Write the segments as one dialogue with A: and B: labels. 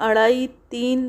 A: 2.5-3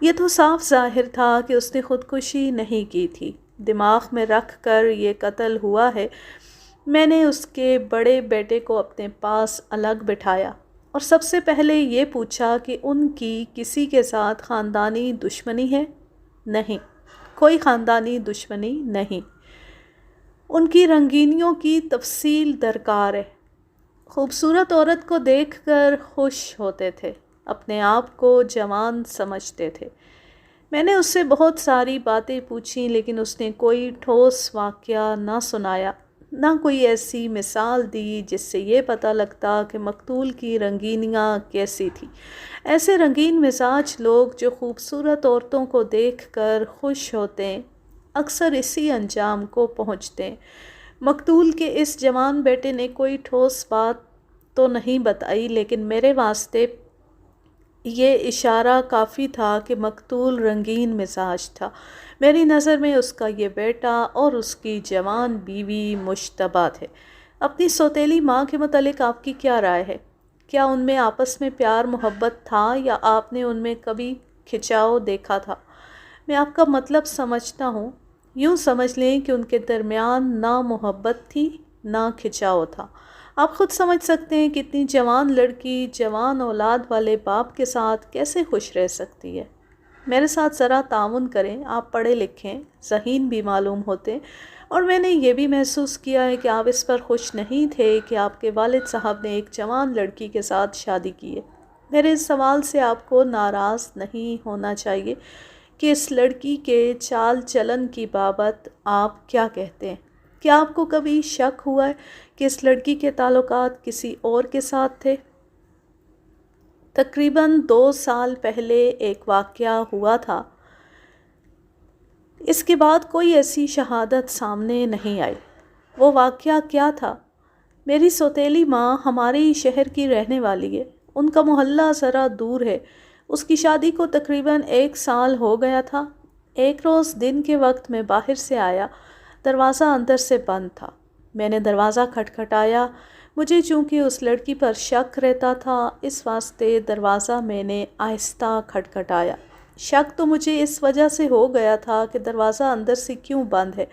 A: یہ تو صاف ظاہر تھا کہ اس نے خودکشی نہیں کی تھی، دماغ میں رکھ کر یہ قتل ہوا ہے۔ میں نے اس کے بڑے بیٹے کو اپنے پاس الگ بٹھایا اور سب سے پہلے یہ پوچھا کہ ان کی کسی کے ساتھ خاندانی دشمنی ہے؟ نہیں، کوئی خاندانی دشمنی نہیں۔ ان کی رنگینیوں کی تفصیل درکار ہے۔ خوبصورت عورت کو دیکھ کر خوش ہوتے تھے، اپنے آپ کو جوان سمجھتے تھے۔ میں نے اس سے بہت ساری باتیں پوچھیں لیکن اس نے کوئی ٹھوس واقعہ نہ سنایا، نہ کوئی ایسی مثال دی جس سے یہ پتہ لگتا کہ مقتول کی رنگینیاں کیسی تھیں۔ ایسے رنگین مزاج لوگ جو خوبصورت عورتوں کو دیکھ کر خوش ہوتے ہیں، اکثر اسی انجام کو پہنچتے ہیں۔ مقتول کے اس جوان بیٹے نے کوئی ٹھوس بات تو نہیں بتائی، لیکن میرے واسطے یہ اشارہ کافی تھا کہ مقتول رنگین مزاج تھا۔ میری نظر میں اس کا یہ بیٹا اور اس کی جوان بیوی مشتبہ تھے۔ اپنی سوتیلی ماں کے متعلق آپ کی کیا رائے ہے؟ کیا ان میں آپس میں پیار محبت تھا یا آپ نے ان میں کبھی کھنچاؤ دیکھا تھا؟ میں آپ کا مطلب سمجھتا ہوں۔ یوں سمجھ لیں کہ ان کے درمیان نہ محبت تھی نہ کھنچاؤ تھا۔ آپ خود سمجھ سکتے ہیں کہ اتنی جوان لڑکی جوان اولاد والے باپ کے ساتھ کیسے خوش رہ سکتی ہے۔ میرے ساتھ ذرا تعاون کریں، آپ پڑھے لکھیں، ذہین بھی معلوم ہوتے، اور میں نے یہ بھی محسوس کیا ہے کہ آپ اس پر خوش نہیں تھے کہ آپ کے والد صاحب نے ایک جوان لڑکی کے ساتھ شادی کی ہے۔ میرے اس سوال سے آپ کو ناراض نہیں ہونا چاہیے کہ اس لڑکی کے چال چلن کی بابت آپ کیا کہتے ہیں۔ کیا آپ کو کبھی شک ہوا ہے کہ اس لڑکی کے تعلقات کسی اور کے ساتھ تھے؟ تقریباً 2 سال پہلے ایک واقعہ ہوا تھا۔ اس کے بعد کوئی ایسی شہادت سامنے نہیں آئی۔ وہ واقعہ کیا تھا؟ میری سوتیلی ماں ہمارے ہی شہر کی رہنے والی ہے۔ ان کا محلہ ذرا دور ہے۔ اس کی شادی کو تقریباً 1 سال ہو گیا تھا۔ ایک روز دن کے وقت میں باہر سے آیا، دروازہ اندر سے بند تھا۔ میں نے دروازہ کھٹکھٹایا۔ مجھے چونکہ اس لڑکی پر شک رہتا تھا، اس واسطے دروازہ میں نے آہستہ کھٹکھٹایا۔ شک تو مجھے اس وجہ سے ہو گیا تھا کہ دروازہ اندر سے کیوں بند ہے۔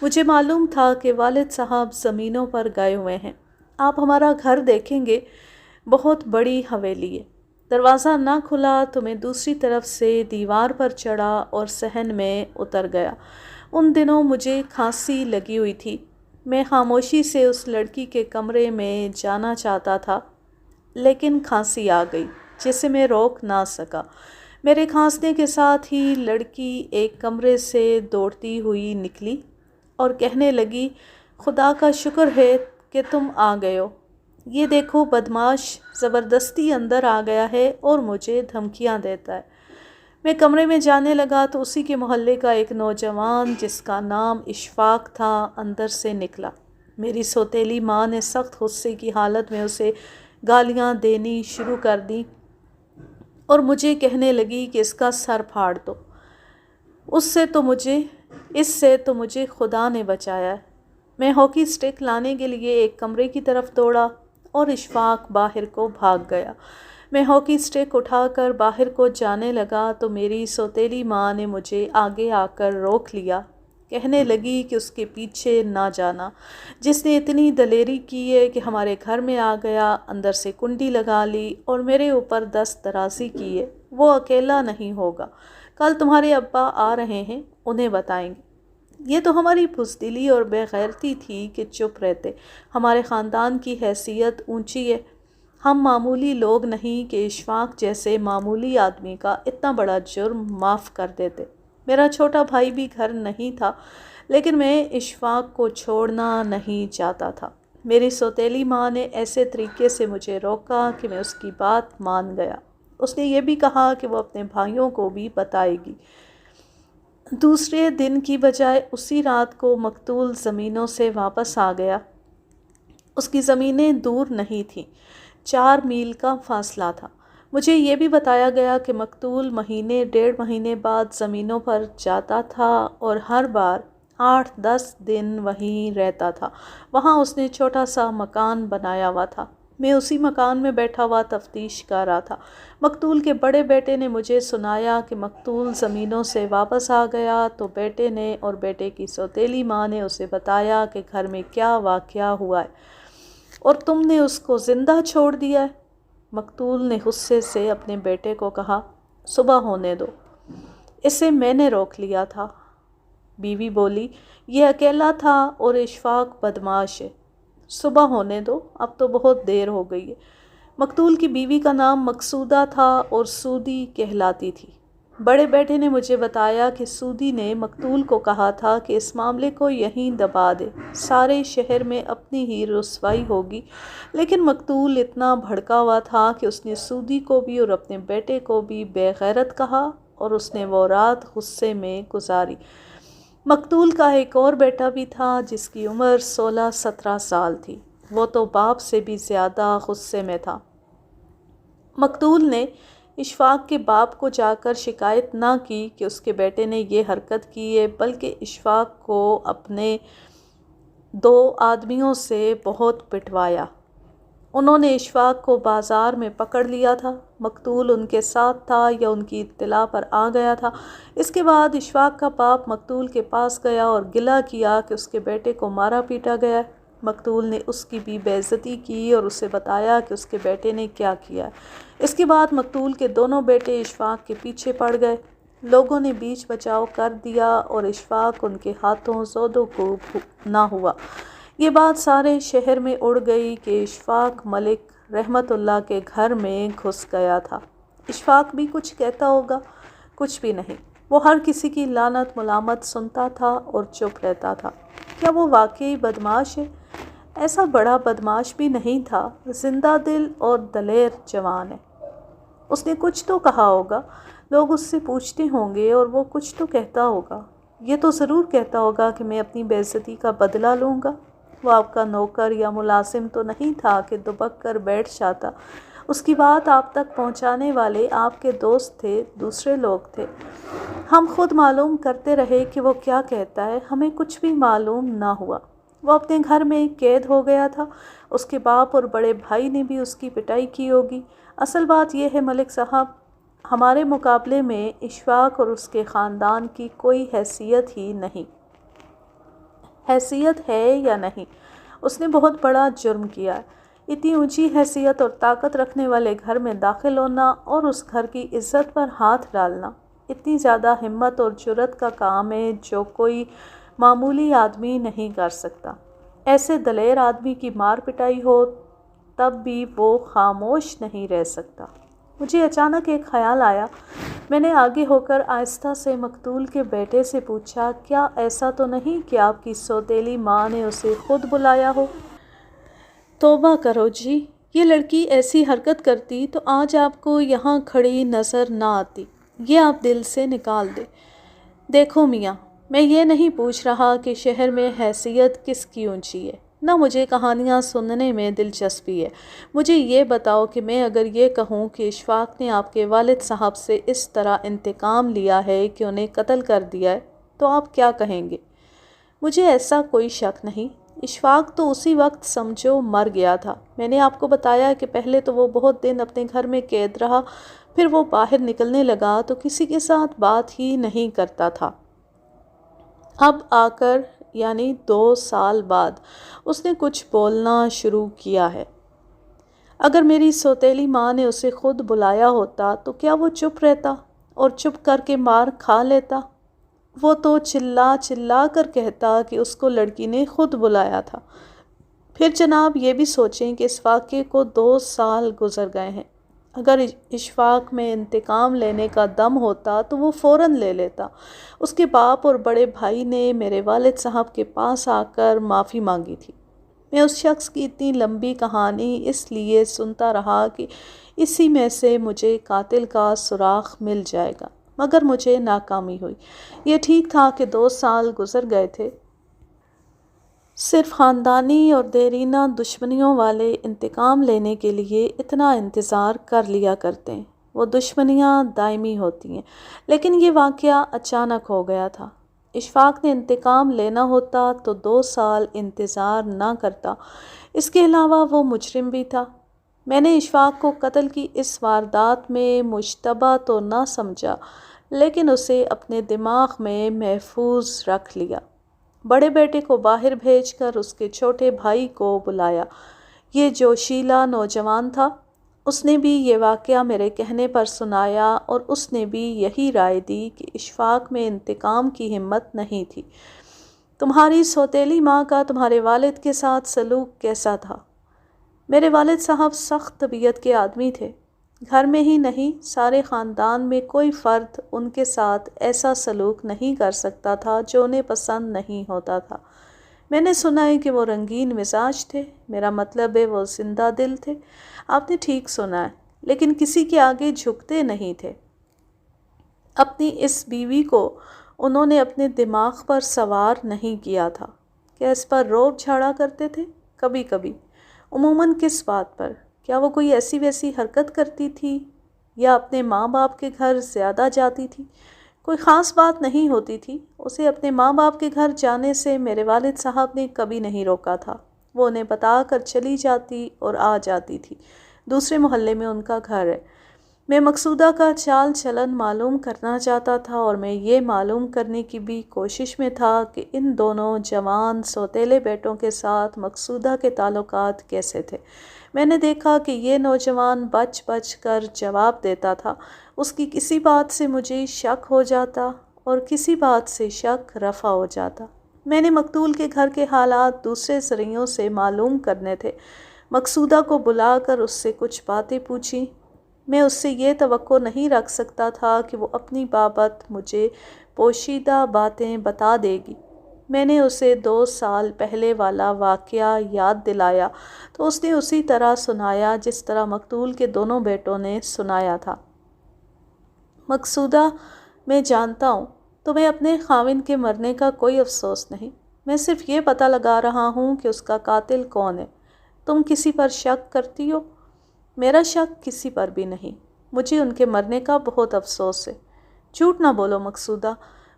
A: مجھے معلوم تھا کہ والد صاحب زمینوں پر گئے ہوئے ہیں۔ آپ ہمارا گھر دیکھیں گے، بہت بڑی حویلی ہے۔ دروازہ نہ کھلا تو میں دوسری طرف سے دیوار پر چڑھا اور صحن میں اتر گیا۔ ان دنوں مجھے کھانسی لگی ہوئی تھی۔ میں خاموشی سے اس لڑکی کے کمرے میں جانا چاہتا تھا، لیکن کھانسی آ گئی جسے میں روک نہ سکا۔ میرے کھانسنے کے ساتھ ہی لڑکی ایک کمرے سے دوڑتی ہوئی نکلی اور کہنے لگی، خدا کا شکر ہے کہ تم آ گئے ہو۔ یہ دیکھو بدماش زبردستی اندر آ گیا ہے اور مجھے دھمکیاں دیتا ہے۔ میں کمرے میں جانے لگا تو اسی کے محلے کا ایک نوجوان جس کا نام اشفاق تھا اندر سے نکلا۔ میری سوتیلی ماں نے سخت غصے کی حالت میں اسے گالیاں دینی شروع کر دیں اور مجھے کہنے لگی کہ اس کا سر پھاڑ دو۔ اس سے تو مجھے خدا نے بچایا ہے۔ میں ہاکی اسٹک لانے کے لیے ایک کمرے کی طرف دوڑا اور اشفاق باہر کو بھاگ گیا۔ میں ہاکی اسٹک اٹھا کر باہر کو جانے لگا تو میری سوتیلی ماں نے مجھے آگے آ کر روک لیا۔ کہنے لگی کہ اس کے پیچھے نہ جانا، جس نے اتنی دلیری کی ہے کہ ہمارے گھر میں آ گیا، اندر سے کنڈی لگا لی اور میرے اوپر دست درازی کی ہے، وہ اکیلا نہیں ہوگا۔ کل تمہارے ابا آ رہے ہیں، انہیں بتائیں گے۔ یہ تو ہماری بزدلی اور بے غیرتی تھی کہ چپ رہتے۔ ہمارے خاندان کی حیثیت اونچی ہے، ہم معمولی لوگ نہیں کہ اشفاق جیسے معمولی آدمی کا اتنا بڑا جرم معاف کر دیتے۔ میرا چھوٹا بھائی بھی گھر نہیں تھا، لیکن میں اشفاق کو چھوڑنا نہیں چاہتا تھا۔ میری سوتیلی ماں نے ایسے طریقے سے مجھے روکا کہ میں اس کی بات مان گیا۔ اس نے یہ بھی کہا کہ وہ اپنے بھائیوں کو بھی بتائے گی۔ دوسرے دن کی بجائے اسی رات کو مقتول زمینوں سے واپس آ گیا۔ اس کی زمینیں دور نہیں تھیں، 4 میل کا فاصلہ تھا۔ مجھے یہ بھی بتایا گیا کہ مقتول مہینے 1.5 مہینے بعد زمینوں پر جاتا تھا اور ہر بار 8-10 دن وہیں رہتا تھا۔ وہاں اس نے چھوٹا سا مکان بنایا ہوا تھا۔ میں اسی مکان میں بیٹھا ہوا تفتیش کر رہا تھا۔ مقتول کے بڑے بیٹے نے مجھے سنایا کہ مقتول زمینوں سے واپس آ گیا تو بیٹے نے اور بیٹے کی سوتیلی ماں نے اسے بتایا کہ گھر میں کیا واقعہ ہوا ہے اور تم نے اس کو زندہ چھوڑ دیا ہے۔ مقتول نے غصے سے اپنے بیٹے کو کہا، صبح ہونے دو، اسے میں نے روک لیا تھا۔ بیوی بولی، یہ اکیلا تھا اور اشفاق بدمعاش ہے، صبح ہونے دو، اب تو بہت دیر ہو گئی ہے۔ مقتول کی بیوی کا نام مقصودہ تھا اور سودی کہلاتی تھی۔ بڑے بیٹے نے مجھے بتایا کہ سودی نے مقتول کو کہا تھا کہ اس معاملے کو یہیں دبا دے، سارے شہر میں اپنی ہی رسوائی ہوگی، لیکن مقتول اتنا بھڑکا ہوا تھا کہ اس نے سودی کو بھی اور اپنے بیٹے کو بھی بے غیرت کہا اور اس نے وہ رات غصے میں گزاری۔ مقتول کا ایک اور بیٹا بھی تھا جس کی عمر 16-17 سال تھی، وہ تو باپ سے بھی زیادہ غصے میں تھا۔ مقتول نے اشفاق کے باپ کو جا کر شکایت نہ کی کہ اس کے بیٹے نے یہ حرکت کی ہے، بلکہ اشفاق کو اپنے 2 آدمیوں سے بہت پٹوایا۔ انہوں نے اشفاق کو بازار میں پکڑ لیا تھا۔ مقتول ان کے ساتھ تھا یا ان کی اطلاع پر آ گیا تھا۔ اس کے بعد اشفاق کا باپ مقتول کے پاس گیا اور گلہ کیا کہ اس کے بیٹے کو مارا پیٹا گیا ہے۔ مقتول نے اس کی بھی بے عزتی کی اور اسے بتایا کہ اس کے بیٹے نے کیا کیا ہے۔ اس کے بعد مقتول کے دونوں بیٹے اشفاق کے پیچھے پڑ گئے۔ لوگوں نے بیچ بچاؤ کر دیا اور اشفاق ان کے ہاتھوں زودوں کو نہ ہوا۔ یہ بات سارے شہر میں اڑ گئی کہ اشفاق ملک رحمت اللہ کے گھر میں گھس گیا تھا۔ اشفاق بھی کچھ کہتا ہوگا؟ کچھ بھی نہیں، وہ ہر کسی کی لعنت ملامت سنتا تھا اور چپ رہتا تھا۔ کیا وہ واقعی بدمعاش ہے؟ ایسا بڑا بدمعاش بھی نہیں تھا، زندہ دل اور دلیر جوان ہے۔ اس نے کچھ تو کہا ہوگا، لوگ اس سے پوچھتے ہوں گے اور وہ کچھ تو کہتا ہوگا۔ یہ تو ضرور کہتا ہوگا کہ میں اپنی بے عزتی کا بدلہ لوں گا۔ وہ آپ کا نوکر یا ملازم تو نہیں تھا کہ دبک کر بیٹھ جاتا۔ اس کی بات آپ تک پہنچانے والے آپ کے دوست تھے، دوسرے لوگ تھے۔ ہم خود معلوم کرتے رہے کہ وہ کیا کہتا ہے، ہمیں کچھ بھی معلوم نہ ہوا۔ وہ اپنے گھر میں قید ہو گیا تھا۔ اس کے باپ اور بڑے بھائی نے بھی اس کی پٹائی کی ہوگی۔ اصل بات یہ ہے ملک صاحب، ہمارے مقابلے میں اشفاق اور اس کے خاندان کی کوئی حیثیت ہی نہیں۔ حیثیت ہے یا نہیں، اس نے بہت بڑا جرم کیا ہے۔ اتنی اونچی حیثیت اور طاقت رکھنے والے گھر میں داخل ہونا اور اس گھر کی عزت پر ہاتھ ڈالنا اتنی زیادہ ہمت اور جرأت کا کام ہے جو کوئی معمولی آدمی نہیں کر سکتا۔ ایسے دلیر آدمی کی مار پٹائی ہو تب بھی وہ خاموش نہیں رہ سکتا۔ مجھے اچانک ایک خیال آیا۔ میں نے آگے ہو کر آہستہ سے مقتول کے بیٹے سے پوچھا، کیا ایسا تو نہیں کہ آپ کی سوتیلی ماں نے اسے خود بلایا ہو؟ توبہ کرو جی، یہ لڑکی ایسی حرکت کرتی تو آج آپ کو یہاں کھڑی نظر نہ آتی، یہ آپ دل سے نکال دیں۔ دیکھو میاں، میں یہ نہیں پوچھ رہا کہ شہر میں حیثیت کس کی اونچی ہے، نہ مجھے کہانیاں سننے میں دلچسپی ہے۔ مجھے یہ بتاؤ کہ میں اگر یہ کہوں کہ اشفاق نے آپ کے والد صاحب سے اس طرح انتقام لیا ہے کہ انہیں قتل کر دیا ہے تو آپ کیا کہیں گے؟ مجھے ایسا کوئی شک نہیں۔ اشفاق تو اسی وقت سمجھو مر گیا تھا۔ میں نے آپ کو بتایا کہ پہلے تو وہ بہت دن اپنے گھر میں قید رہا، پھر وہ باہر نکلنے لگا تو کسی کے ساتھ بات ہی نہیں کرتا تھا۔ اب آ کر یعنی 2 سال بعد اس نے کچھ بولنا شروع کیا ہے۔ اگر میری سوتیلی ماں نے اسے خود بلایا ہوتا تو کیا وہ چپ رہتا اور چپ کر کے مار کھا لیتا؟ وہ تو چلا چلا کر کہتا کہ اس کو لڑکی نے خود بلایا تھا۔ پھر جناب یہ بھی سوچیں کہ اس واقعے کو 2 سال گزر گئے ہیں۔ اگر اشفاق میں انتقام لینے کا دم ہوتا تو وہ فوراً لے لیتا۔ اس کے باپ اور بڑے بھائی نے میرے والد صاحب کے پاس آ کر معافی مانگی تھی۔ میں اس شخص کی اتنی لمبی کہانی اس لیے سنتا رہا کہ اسی میں سے مجھے قاتل کا سراغ مل جائے گا، مگر مجھے ناکامی ہوئی۔ یہ ٹھیک تھا کہ 2 سال گزر گئے تھے۔ صرف خاندانی اور دیرینہ دشمنیوں والے انتقام لینے کے لیے اتنا انتظار کر لیا کرتے ہیں، وہ دشمنیاں دائمی ہوتی ہیں۔ لیکن یہ واقعہ اچانک ہو گیا تھا۔ اشفاق نے انتقام لینا ہوتا تو 2 سال انتظار نہ کرتا۔ اس کے علاوہ وہ مجرم بھی تھا۔ میں نے اشفاق کو قتل کی اس واردات میں مشتبہ تو نہ سمجھا، لیکن اسے اپنے دماغ میں محفوظ رکھ لیا۔ بڑے بیٹے کو باہر بھیج کر اس کے چھوٹے بھائی کو بلایا۔ یہ جوشیلا نوجوان تھا۔ اس نے بھی یہ واقعہ میرے کہنے پر سنایا اور اس نے بھی یہی رائے دی کہ اشفاق میں انتقام کی ہمت نہیں تھی۔ تمہاری سوتیلی ماں کا تمہارے والد کے ساتھ سلوک کیسا تھا؟ میرے والد صاحب سخت طبیعت کے آدمی تھے۔ گھر میں ہی نہیں، سارے خاندان میں کوئی فرد ان کے ساتھ ایسا سلوک نہیں کر سکتا تھا جو انہیں پسند نہیں ہوتا تھا۔ میں نے سنا ہے کہ وہ رنگین مزاج تھے، میرا مطلب ہے وہ زندہ دل تھے۔ آپ نے ٹھیک سنا ہے، لیکن کسی کے آگے جھکتے نہیں تھے۔ اپنی اس بیوی کو انہوں نے اپنے دماغ پر سوار نہیں کیا تھا۔ کیا اس پر روب جھاڑا کرتے تھے؟ کبھی کبھی۔ عموماً کس بات پر؟ کیا وہ کوئی ایسی ویسی حرکت کرتی تھی یا اپنے ماں باپ کے گھر زیادہ جاتی تھی؟ کوئی خاص بات نہیں ہوتی تھی۔ اسے اپنے ماں باپ کے گھر جانے سے میرے والد صاحب نے کبھی نہیں روکا تھا۔ وہ انہیں بتا کر چلی جاتی اور آ جاتی تھی۔ دوسرے محلے میں ان کا گھر ہے۔ میں مقصودہ کا چال چلن معلوم کرنا چاہتا تھا اور میں یہ معلوم کرنے کی بھی کوشش میں تھا کہ ان دونوں جوان سوتیلے بیٹوں کے ساتھ مقصودہ کے تعلقات کیسے تھے۔ میں نے دیکھا کہ یہ نوجوان بچ بچ کر جواب دیتا تھا۔ اس کی کسی بات سے مجھے شک ہو جاتا اور کسی بات سے شک رفع ہو جاتا۔ میں نے مقتول کے گھر کے حالات دوسرے ذرائع سے معلوم کرنے تھے۔ مقصودہ کو بلا کر اس سے کچھ باتیں پوچھیں۔ میں اس سے یہ توقع نہیں رکھ سکتا تھا کہ وہ اپنی بابت مجھے پوشیدہ باتیں بتا دے گی۔ میں نے اسے 2 سال پہلے والا واقعہ یاد دلایا تو اس نے اسی طرح سنایا جس طرح مقتول کے دونوں بیٹوں نے سنایا تھا۔ مقصودہ، میں جانتا ہوں تمہیں اپنے خاوند کے مرنے کا کوئی افسوس نہیں۔ میں صرف یہ پتہ لگا رہا ہوں کہ اس کا قاتل کون ہے۔ تم کسی پر شک کرتی ہو؟ میرا شک کسی پر بھی نہیں۔ مجھے ان کے مرنے کا بہت افسوس ہے۔ جھوٹ نہ بولو مقصودہ،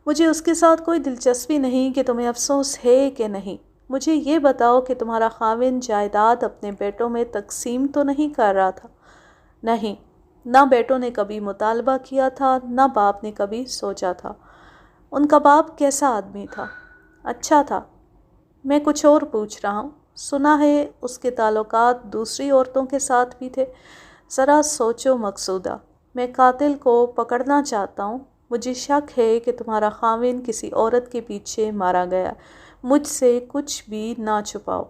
A: مجھے اس کے ساتھ کوئی دلچسپی نہیں کہ تمہیں افسوس ہے کہ نہیں۔ مجھے یہ بتاؤ کہ تمہارا خاوند جائیداد اپنے بیٹوں میں تقسیم تو نہیں کر رہا تھا؟ نہیں، نہ بیٹوں نے کبھی مطالبہ کیا تھا، نہ باپ نے کبھی سوچا تھا۔ ان کا باپ کیسا آدمی تھا؟ اچھا تھا۔ میں کچھ اور پوچھ رہا ہوں۔ سنا ہے اس کے تعلقات دوسری عورتوں کے ساتھ بھی تھے۔ ذرا سوچو مقصودہ، میں قاتل کو پکڑنا چاہتا ہوں۔ مجھے شک ہے کہ تمہارا خاوند کسی عورت کے پیچھے مارا گیا۔ مجھ سے کچھ بھی نہ چھپاؤ۔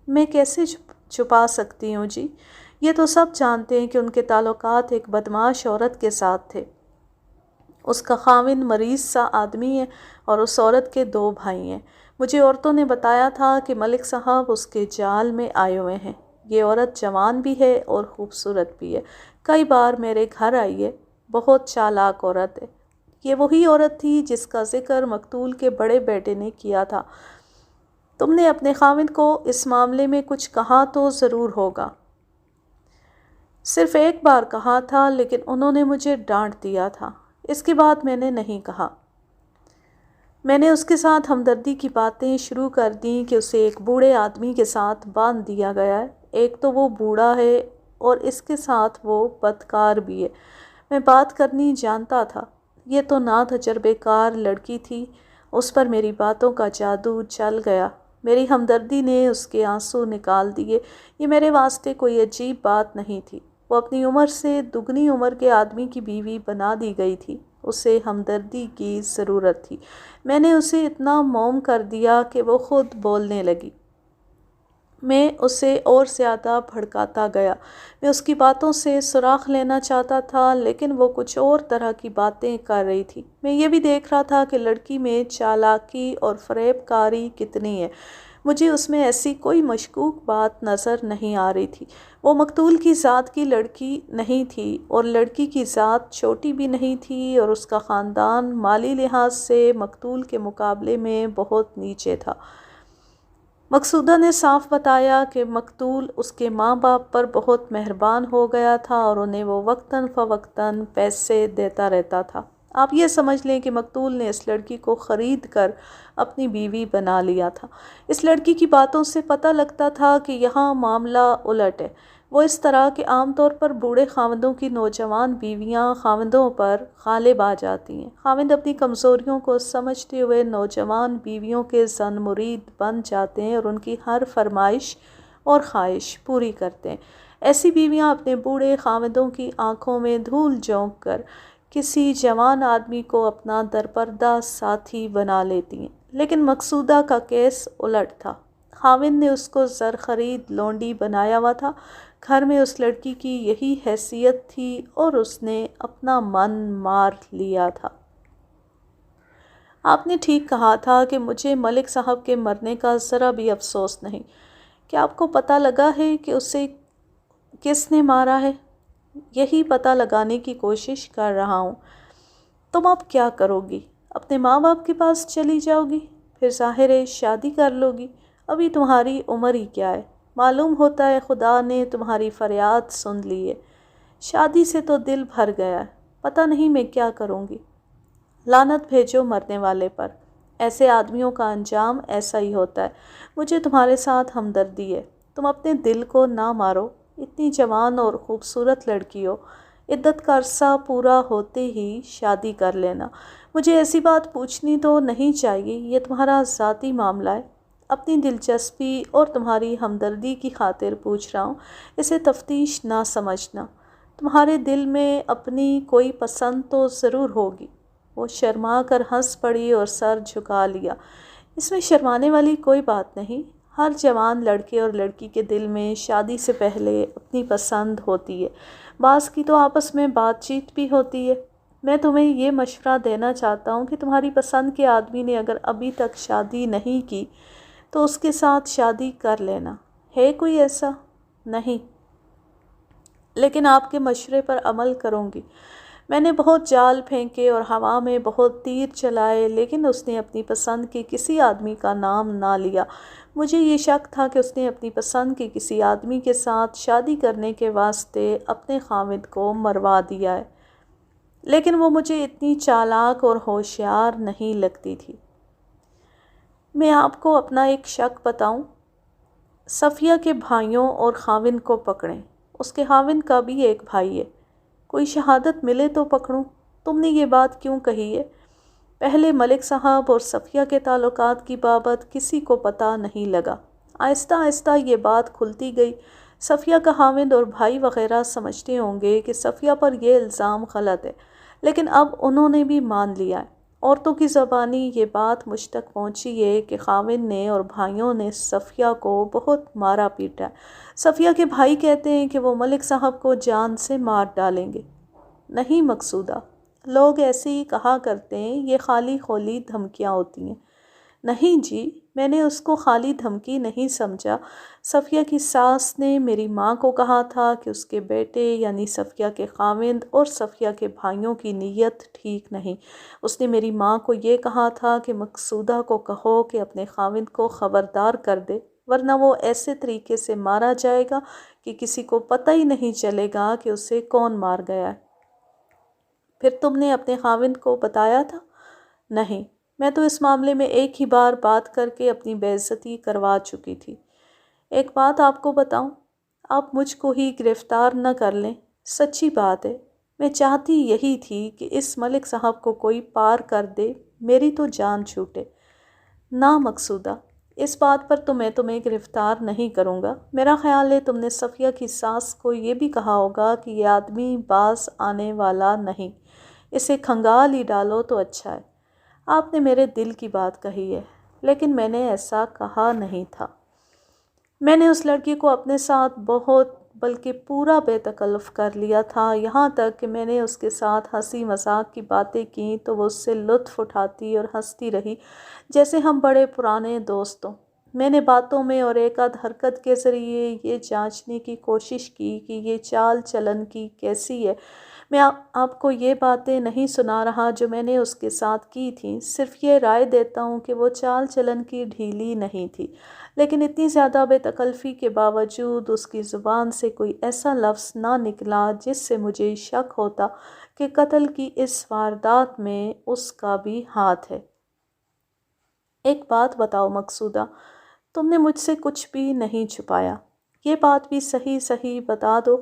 A: میں کیسے چھپا سکتی ہوں جی؟ یہ تو سب جانتے ہیں کہ ان کے تعلقات ایک بدمعاش عورت کے ساتھ تھے۔ اس کا خاوند مریض سا آدمی ہے اور اس عورت کے 2 بھائی ہیں۔ مجھے عورتوں نے بتایا تھا کہ ملک صاحب اس کے جال میں آئے ہوئے ہیں۔ یہ عورت جوان بھی ہے اور خوبصورت بھی ہے۔ کئی بار میرے گھر آئی ہے۔ بہت چالاک عورت ہے۔ یہ وہی عورت تھی جس کا ذکر مقتول کے بڑے بیٹے نے کیا تھا۔ تم نے اپنے خاوند کو اس معاملے میں کچھ کہا تو ضرور ہوگا۔ صرف ایک بار کہا تھا، لیکن انہوں نے مجھے ڈانٹ دیا تھا۔ اس کے بعد میں نے نہیں کہا۔ میں نے اس کے ساتھ ہمدردی کی باتیں شروع کر دیں کہ اسے ایک بوڑھے آدمی کے ساتھ باندھ دیا گیا ہے۔ ایک تو وہ بوڑھا ہے اور اس کے ساتھ وہ بدکار بھی ہے۔ میں بات کرنی جانتا تھا۔ یہ تو نا تجربے کار لڑکی تھی۔ اس پر میری باتوں کا جادو چل گیا۔ میری ہمدردی نے اس کے آنسو نکال دیے۔ یہ میرے واسطے کوئی عجیب بات نہیں تھی۔ وہ اپنی عمر سے دگنی عمر کے آدمی کی بیوی بنا دی گئی تھی۔ اسے ہمدردی کی ضرورت تھی۔ میں نے اسے اتنا موم کر دیا کہ وہ خود بولنے لگی۔ میں اسے اور زیادہ بھڑکاتا گیا۔ میں اس کی باتوں سے سراغ لینا چاہتا تھا، لیکن وہ کچھ اور طرح کی باتیں کر رہی تھی۔ میں یہ بھی دیکھ رہا تھا کہ لڑکی میں چالاکی اور فریب کاری کتنی ہے۔ مجھے اس میں ایسی کوئی مشکوک بات نظر نہیں آ رہی تھی۔ وہ مقتول کی ذات کی لڑکی نہیں تھی اور لڑکی کی ذات چھوٹی بھی نہیں تھی، اور اس کا خاندان مالی لحاظ سے مقتول کے مقابلے میں بہت نیچے تھا۔ مقصودہ نے صاف بتایا کہ مقتول اس کے ماں باپ پر بہت مہربان ہو گیا تھا اور انہیں وہ وقتاً فوقتاً پیسے دیتا رہتا تھا۔ آپ یہ سمجھ لیں کہ مقتول نے اس لڑکی کو خرید کر اپنی بیوی بنا لیا تھا۔ اس لڑکی کی باتوں سے پتہ لگتا تھا کہ یہاں معاملہ الٹ ہے۔ وہ اس طرح کہ عام طور پر بوڑھے خاوندوں کی نوجوان بیویاں خاوندوں پر غالب آ جاتی ہیں۔ خاوند اپنی کمزوریوں کو سمجھتے ہوئے نوجوان بیویوں کے زن مرید بن جاتے ہیں اور ان کی ہر فرمائش اور خواہش پوری کرتے ہیں۔ ایسی بیویاں اپنے بوڑھے خاوندوں کی آنکھوں میں دھول جھونک کر کسی جوان آدمی کو اپنا درپردہ ساتھی بنا لیتی ہیں۔ لیکن مقصودہ کا کیس الٹ تھا۔ خاوند نے اس کو زر خرید لونڈی بنایا ہوا تھا۔ گھر میں اس لڑکی کی یہی حیثیت تھی اور اس نے اپنا من مار لیا تھا۔ آپ نے ٹھیک کہا تھا کہ مجھے ملک صاحب کے مرنے کا ذرا بھی افسوس نہیں۔ کیا آپ کو پتہ لگا ہے کہ اسے کس نے مارا ہے؟ یہی پتہ لگانے کی کوشش کر رہا ہوں۔ تم اب کیا کرو گی؟ اپنے ماں باپ کے پاس چلی جاؤ گی؟ پھر ظاہر ہے شادی کر لو گی۔ ابھی تمہاری عمر ہی کیا ہے؟ معلوم ہوتا ہے خدا نے تمہاری فریاد سن لی ہے۔ شادی سے تو دل بھر گیا ہے۔ پتہ نہیں میں کیا کروں گی۔ لعنت بھیجو مرنے والے پر۔ ایسے آدمیوں کا انجام ایسا ہی ہوتا ہے۔ مجھے تمہارے ساتھ ہمدردی ہے۔ تم اپنے دل کو نہ مارو۔ اتنی جوان اور خوبصورت لڑکی ہو، عدت کا عرصہ پورا ہوتے ہی شادی کر لینا۔ مجھے ایسی بات پوچھنی تو نہیں چاہیے، یہ تمہارا ذاتی معاملہ ہے۔ اپنی دلچسپی اور تمہاری ہمدردی کی خاطر پوچھ رہا ہوں، اسے تفتیش نہ سمجھنا۔ تمہارے دل میں اپنی کوئی پسند تو ضرور ہوگی۔ وہ شرما کر ہنس پڑی اور سر جھکا لیا۔ اس میں شرمانے والی کوئی بات نہیں۔ ہر جوان لڑکے اور لڑکی کے دل میں شادی سے پہلے اپنی پسند ہوتی ہے۔ بعض کی تو آپس میں بات چیت بھی ہوتی ہے۔ میں تمہیں یہ مشورہ دینا چاہتا ہوں کہ تمہاری پسند کے آدمی نے اگر ابھی تک شادی نہیں کی تو اس کے ساتھ شادی کر لینا۔ ہے کوئی ایسا؟ نہیں، لیکن آپ کے مشورے پر عمل کروں گی۔ میں نے بہت جال پھینکے اور ہوا میں بہت تیر چلائے، لیکن اس نے اپنی پسند کے کسی آدمی کا نام نہ لیا۔ مجھے یہ شک تھا کہ اس نے اپنی پسند کے کسی آدمی کے ساتھ شادی کرنے کے واسطے اپنے خاوند کو مروا دیا ہے، لیکن وہ مجھے اتنی چالاک اور ہوشیار نہیں لگتی تھی۔ میں آپ کو اپنا ایک شک بتاؤں؟ صفیہ کے بھائیوں اور خاوند کو پکڑیں۔ اس کے خاوند کا بھی ایک بھائی ہے۔ کوئی شہادت ملے تو پکڑوں۔ تم نے یہ بات کیوں کہی ہے؟ پہلے ملک صاحب اور صفیہ کے تعلقات کی بابت کسی کو پتہ نہیں لگا۔ آہستہ آہستہ یہ بات کھلتی گئی۔ صفیہ کا خاوند اور بھائی وغیرہ سمجھتے ہوں گے کہ صفیہ پر یہ الزام غلط ہے، لیکن اب انہوں نے بھی مان لیا ہے۔ عورتوں کی زبانی یہ بات مجھ تک پہنچی ہے کہ خاوند نے اور بھائیوں نے صفیہ کو بہت مارا پیٹا ہے۔ صفیہ کے بھائی کہتے ہیں کہ وہ ملک صاحب کو جان سے مار ڈالیں گے۔ نہیں مقصودہ، لوگ ایسے ہی کہا کرتے ہیں، یہ خالی خولی دھمکیاں ہوتی ہیں۔ نہیں جی، میں نے اس کو خالی دھمکی نہیں سمجھا۔ صفیہ کی ساس نے میری ماں کو کہا تھا کہ اس کے بیٹے یعنی صفیہ کے خاوند اور صفیہ کے بھائیوں کی نیت ٹھیک نہیں۔ اس نے میری ماں کو یہ کہا تھا کہ مقصودہ کو کہو کہ اپنے خاوند کو خبردار کر دے، ورنہ وہ ایسے طریقے سے مارا جائے گا کہ کسی کو پتہ ہی نہیں چلے گا کہ اسے کون مار گیا ہے۔ پھر تم نے اپنے خاوند کو بتایا تھا؟ نہیں، میں تو اس معاملے میں ایک ہی بار بات کر کے اپنی بے عزتی کروا چکی تھی۔ ایک بات آپ کو بتاؤں، آپ مجھ کو ہی گرفتار نہ کر لیں۔ سچی بات ہے، میں چاہتی یہی تھی کہ اس ملک صاحب کو کوئی پار کر دے، میری تو جان چھوٹے۔ نہ مقصودہ، اس بات پر تو میں تمہیں گرفتار نہیں کروں گا۔ میرا خیال ہے تم نے صفیہ کی ساس کو یہ بھی کہا ہوگا کہ یہ آدمی باز آنے والا نہیں، اسے کھنگال ہی ڈالو تو اچھا ہے۔ آپ نے میرے دل کی بات کہی ہے، لیکن میں نے ایسا کہا نہیں تھا۔ میں نے اس لڑکی کو اپنے ساتھ بہت بلکہ پورا بے تکلف کر لیا تھا، یہاں تک کہ میں نے اس کے ساتھ ہنسی مذاق کی باتیں کیں تو وہ اس سے لطف اٹھاتی اور ہنستی رہی جیسے ہم بڑے پرانے دوست ہوں۔ میں نے باتوں میں اور ایک آدھ حرکت کے ذریعے یہ جانچنے کی کوشش کی کہ یہ چال چلن کی کیسی ہے۔ میں آپ کو یہ باتیں نہیں سنا رہا جو میں نے اس کے ساتھ کی تھیں، صرف یہ رائے دیتا ہوں کہ وہ چال چلن کی ڈھیلی نہیں تھی، لیکن اتنی زیادہ بے تکلفی کے باوجود اس کی زبان سے کوئی ایسا لفظ نہ نکلا جس سے مجھے شک ہوتا کہ قتل کی اس واردات میں اس کا بھی ہاتھ ہے۔ ایک بات بتاؤ مقصودہ، تم نے مجھ سے کچھ بھی نہیں چھپایا۔ یہ بات بھی صحیح صحیح بتا دو،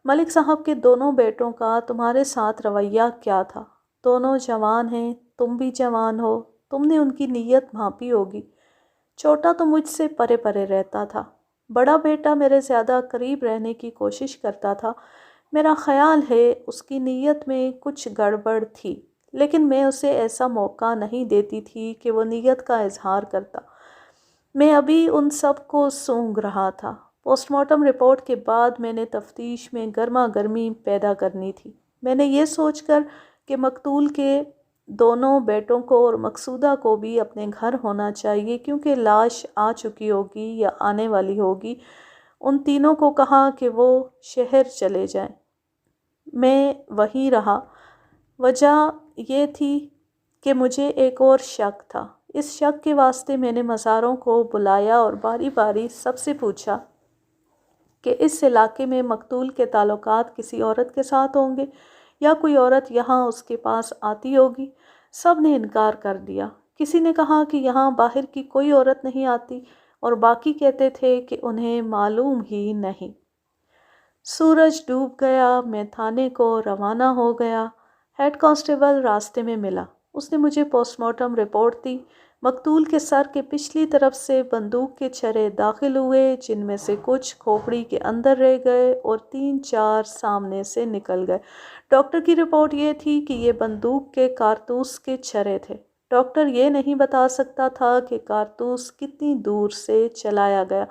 A: ملک صاحب کے دونوں بیٹوں کا تمہارے ساتھ رویہ کیا تھا؟ دونوں جوان ہیں، تم بھی جوان ہو، تم نے ان کی نیت بھانپی ہوگی۔ چھوٹا تو مجھ سے پرے پرے رہتا تھا، بڑا بیٹا میرے زیادہ قریب رہنے کی کوشش کرتا تھا۔ میرا خیال ہے اس کی نیت میں کچھ گڑبڑ تھی، لیکن میں اسے ایسا موقع نہیں دیتی تھی کہ وہ نیت کا اظہار کرتا۔ میں ابھی ان سب کو سونگ رہا تھا۔ پوسٹ مارٹم رپورٹ کے بعد میں نے تفتیش میں گرما گرمی پیدا کرنی تھی۔ میں نے یہ سوچ کر کہ مقتول کے دونوں بیٹوں کو اور مقصودہ کو بھی اپنے گھر ہونا چاہیے کیونکہ لاش آ چکی ہوگی یا آنے والی ہوگی، ان تینوں کو کہا کہ وہ شہر چلے جائیں۔ میں وہیں رہا۔ وجہ یہ تھی کہ مجھے ایک اور شک تھا۔ اس شک کے واسطے میں نے مزاروں کو بلایا اور باری باری سب سے پوچھا کہ اس علاقے میں مقتول کے تعلقات کسی عورت کے ساتھ ہوں گے یا کوئی عورت یہاں اس کے پاس آتی ہوگی۔ سب نے انکار کر دیا۔ کسی نے کہا کہ یہاں باہر کی کوئی عورت نہیں آتی اور باقی کہتے تھے کہ انہیں معلوم ہی نہیں۔ سورج ڈوب گیا، میں تھانے کو روانہ ہو گیا۔ ہیڈ کانسٹیبل راستے میں ملا۔ اس نے مجھے پوسٹ مارٹم رپورٹ دی۔ مقتول کے سر کے پچھلی طرف سے بندوق کے چھرے داخل ہوئے، جن میں سے کچھ کھوپڑی کے اندر رہ گئے اور 3-4 سامنے سے نکل گئے۔ ڈاکٹر کی رپورٹ یہ تھی کہ یہ بندوق کے کارتوس کے چھرے تھے۔ ڈاکٹر یہ نہیں بتا سکتا تھا کہ کارتوس کتنی دور سے چلایا گیا۔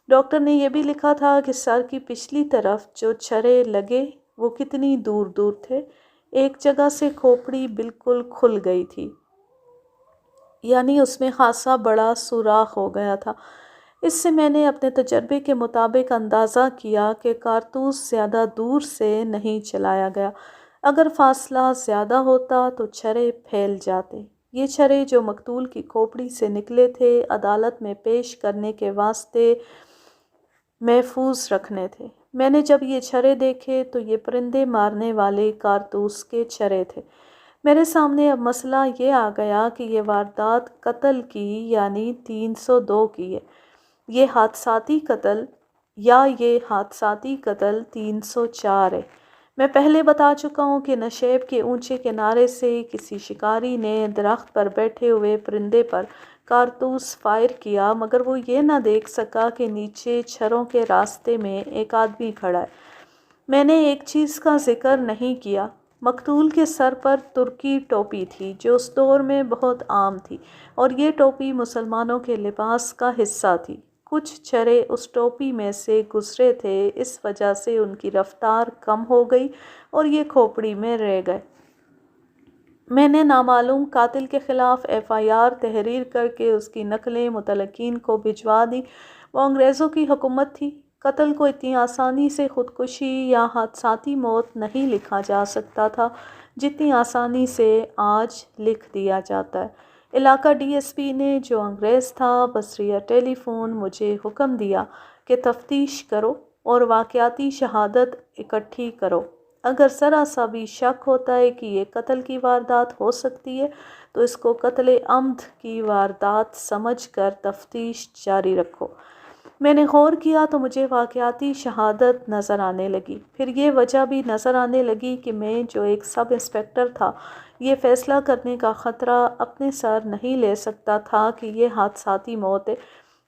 A: ڈاکٹر نے یہ بھی لکھا تھا کہ سر کی پچھلی طرف جو چھرے لگے وہ کتنی دور دور تھے۔ ایک جگہ سے کھوپڑی بالکل کھل گئی تھی، یعنی اس میں خاصا بڑا سوراخ ہو گیا تھا۔ اس سے میں نے اپنے تجربے کے مطابق اندازہ کیا کہ کارتوس زیادہ دور سے نہیں چلایا گیا۔ اگر فاصلہ زیادہ ہوتا تو چھرے پھیل جاتے۔ یہ چھرے جو مقتول کی کھوپڑی سے نکلے تھے عدالت میں پیش کرنے کے واسطے محفوظ رکھنے تھے۔ میں نے جب یہ چھرے دیکھے تو یہ پرندے مارنے والے کارتوس کے چھرے تھے۔ میرے سامنے اب مسئلہ یہ آ گیا کہ یہ واردات قتل کی یعنی 302 کی ہے، یہ حادثاتی قتل 304 ہے۔ میں پہلے بتا چکا ہوں کہ نشیب کے اونچے کنارے سے کسی شکاری نے درخت پر بیٹھے ہوئے پرندے پر کارتوس فائر کیا، مگر وہ یہ نہ دیکھ سکا کہ نیچے چھروں کے راستے میں ایک آدمی کھڑا ہے۔ میں نے ایک چیز کا ذکر نہیں کیا، مقتول کے سر پر ترکی ٹوپی تھی جو اس دور میں بہت عام تھی، اور یہ ٹوپی مسلمانوں کے لباس کا حصہ تھی۔ کچھ چھرے اس ٹوپی میں سے گزرے تھے، اس وجہ سے ان کی رفتار کم ہو گئی اور یہ کھوپڑی میں رہ گئے۔ میں نے نامعلوم قاتل کے خلاف FIR تحریر کر کے اس کی نقلیں متعلقین کو بھجوا دی۔ وہ انگریزوں کی حکومت تھی۔ قتل کو اتنی آسانی سے خودکشی یا حادثاتی موت نہیں لکھا جا سکتا تھا جتنی آسانی سے آج لکھ دیا جاتا ہے۔ علاقہ DSP نے جو انگریز تھا بذریعہ ٹیلی فون مجھے حکم دیا کہ تفتیش کرو اور واقعاتی شہادت اکٹھی کرو۔ اگر ذرا سا بھی شک ہوتا ہے کہ یہ قتل کی واردات ہو سکتی ہے تو اس کو قتل عمد کی واردات سمجھ کر تفتیش جاری رکھو۔ میں نے غور کیا تو مجھے واقعاتی شہادت نظر آنے لگی۔ پھر یہ وجہ بھی نظر آنے لگی کہ میں جو ایک سب انسپکٹر تھا یہ فیصلہ کرنے کا خطرہ اپنے سر نہیں لے سکتا تھا کہ یہ حادثاتی موت ہے۔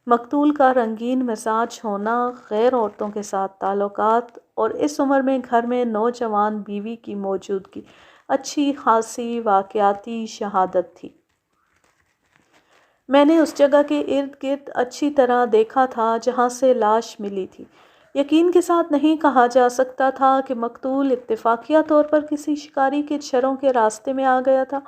A: مقتول کا رنگین مزاج ہونا، غیر عورتوں کے ساتھ تعلقات اور اس عمر میں گھر میں نوجوان بیوی کی موجودگی اچھی خاصی واقعاتی شہادت تھی۔ میں نے اس جگہ کے ارد گرد اچھی طرح دیکھا تھا جہاں سے لاش ملی تھی۔ یقین کے ساتھ نہیں کہا جا سکتا تھا کہ مقتول اتفاقیہ طور پر کسی شکاری کے چھروں کے راستے میں آ گیا تھا۔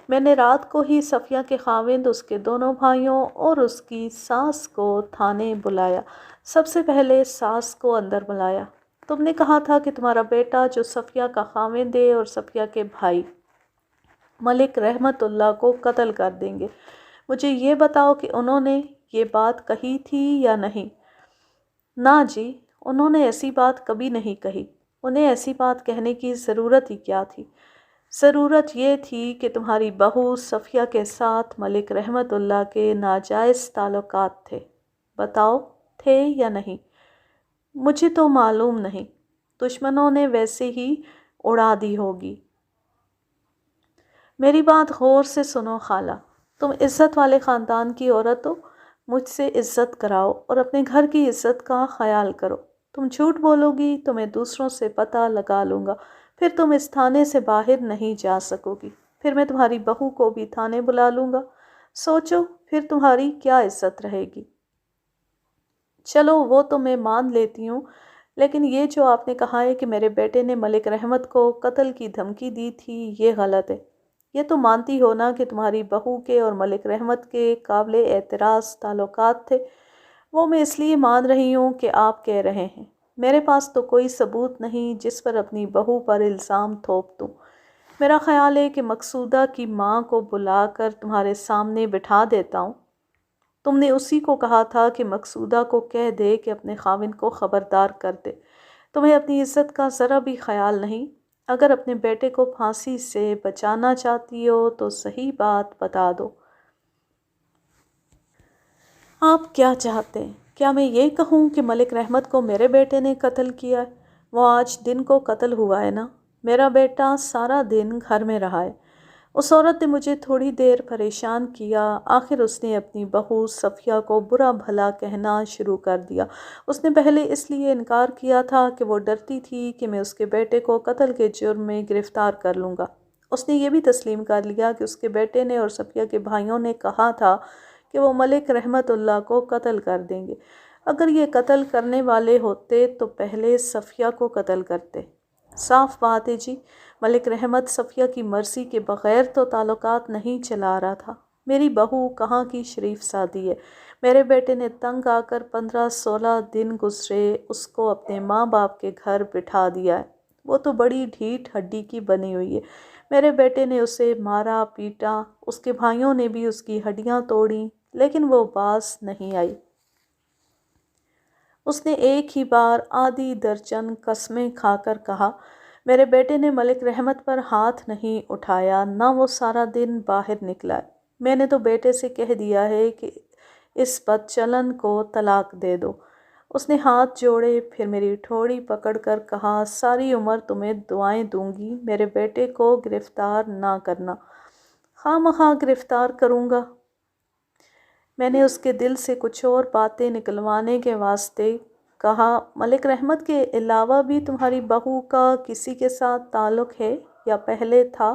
A: میں نے رات کو ہی صفیہ کے خاوند، اس کے دونوں بھائیوں اور اس کی ساس کو تھانے بلایا۔ سب سے پہلے ساس کو اندر بلایا۔ تم نے کہا تھا کہ تمہارا بیٹا جو صفیہ کا خاوند ہے اور صفیہ کے بھائی ملک رحمت اللہ کو قتل کر دیں گے۔ مجھے یہ بتاؤ کہ انہوں نے یہ بات کہی تھی یا نہیں؟ نہ جی، انہوں نے ایسی بات کبھی نہیں کہی۔ انہیں ایسی بات کہنے کی ضرورت ہی کیا تھی؟ ضرورت یہ تھی کہ تمہاری بہو صفیہ کے ساتھ ملک رحمت اللہ کے ناجائز تعلقات تھے۔ بتاؤ، تھے یا نہیں؟ مجھے تو معلوم نہیں، دشمنوں نے ویسے ہی اڑا دی ہوگی۔ میری بات غور سے سنو خالہ، تم عزت والے خاندان کی عورت ہو، مجھ سے عزت کراؤ اور اپنے گھر کی عزت کا خیال کرو۔ تم جھوٹ بولو گی تو میں دوسروں سے پتہ لگا لوں گا، پھر تم اس تھانے سے باہر نہیں جا سکو گی، پھر میں تمہاری بہو کو بھی تھانے بلا لوں گا، سوچو پھر تمہاری کیا عزت رہے گی۔ چلو وہ تو میں مان لیتی ہوں، لیکن یہ جو آپ نے کہا ہے کہ میرے بیٹے نے ملک رحمت کو قتل کی دھمکی دی تھی، یہ غلط ہے۔ یہ تو مانتی ہو نا کہ تمہاری بہو کے اور ملک رحمت کے قابل اعتراض تعلقات تھے۔ وہ میں اس لیے مان رہی ہوں کہ آپ کہہ رہے ہیں۔ میرے پاس تو کوئی ثبوت نہیں جس پر اپنی بہو پر الزام تھوپ دوں۔ میرا خیال ہے کہ مقصودہ کی ماں کو بلا کر تمہارے سامنے بٹھا دیتا ہوں۔ تم نے اسی کو کہا تھا کہ مقصودہ کو کہہ دے کہ اپنے خاوند کو خبردار کر دے۔ تمہیں اپنی عزت کا ذرا بھی خیال نہیں۔ اگر اپنے بیٹے کو پھانسی سے بچانا چاہتی ہو تو صحیح بات بتا دو۔ آپ کیا چاہتے ہیں؟ کیا میں یہ کہوں کہ ملک رحمت کو میرے بیٹے نے قتل کیا ہے؟ وہ آج دن کو قتل ہوا ہے نا، میرا بیٹا سارا دن گھر میں رہا ہے۔ اس عورت نے مجھے تھوڑی دیر پریشان کیا، آخر اس نے اپنی بہو صفیہ کو برا بھلا کہنا شروع کر دیا۔ اس نے پہلے اس لیے انکار کیا تھا کہ وہ ڈرتی تھی کہ میں اس کے بیٹے کو قتل کے جرم میں گرفتار کر لوں گا۔ اس نے یہ بھی تسلیم کر لیا کہ اس کے بیٹے نے اور صفیہ کے بھائیوں نے کہا تھا کہ وہ ملک رحمت اللہ کو قتل کر دیں گے۔ اگر یہ قتل کرنے والے ہوتے تو پہلے صفیہ کو قتل کرتے۔ صاف بات ہے جی، ملک رحمت صفیہ کی مرضی کے بغیر تو تعلقات نہیں چلا رہا تھا۔ میری بہو کہاں کی شریف سادی ہے۔ میرے بیٹے نے تنگ آ کر 15-16 دن گزرے اس کو اپنے ماں باپ کے گھر بٹھا دیا ہے۔ وہ تو بڑی ڈھیٹ ہڈی کی بنی ہوئی ہے۔ میرے بیٹے نے اسے مارا پیٹا، اس کے بھائیوں نے بھی اس کی ہڈیاں توڑیں، لیکن وہ باز نہیں آئی۔ اس نے ایک ہی بار آدھی درجن قسمیں کھا کر کہا، میرے بیٹے نے ملک رحمت پر ہاتھ نہیں اٹھایا، نہ وہ سارا دن باہر نکلا ہے۔ میں نے تو بیٹے سے کہہ دیا ہے کہ اس بدچلن کو طلاق دے دو۔ اس نے ہاتھ جوڑے، پھر میری ٹھوڑی پکڑ کر کہا، ساری عمر تمہیں دعائیں دوں گی، میرے بیٹے کو گرفتار نہ کرنا۔ خواہ مخواہ گرفتار کروں گا۔ میں نے اس کے دل سے کچھ اور باتیں نکلوانے کے واسطے کہا، ملک رحمت کے علاوہ بھی تمہاری بہو کا کسی کے ساتھ تعلق ہے یا پہلے تھا؟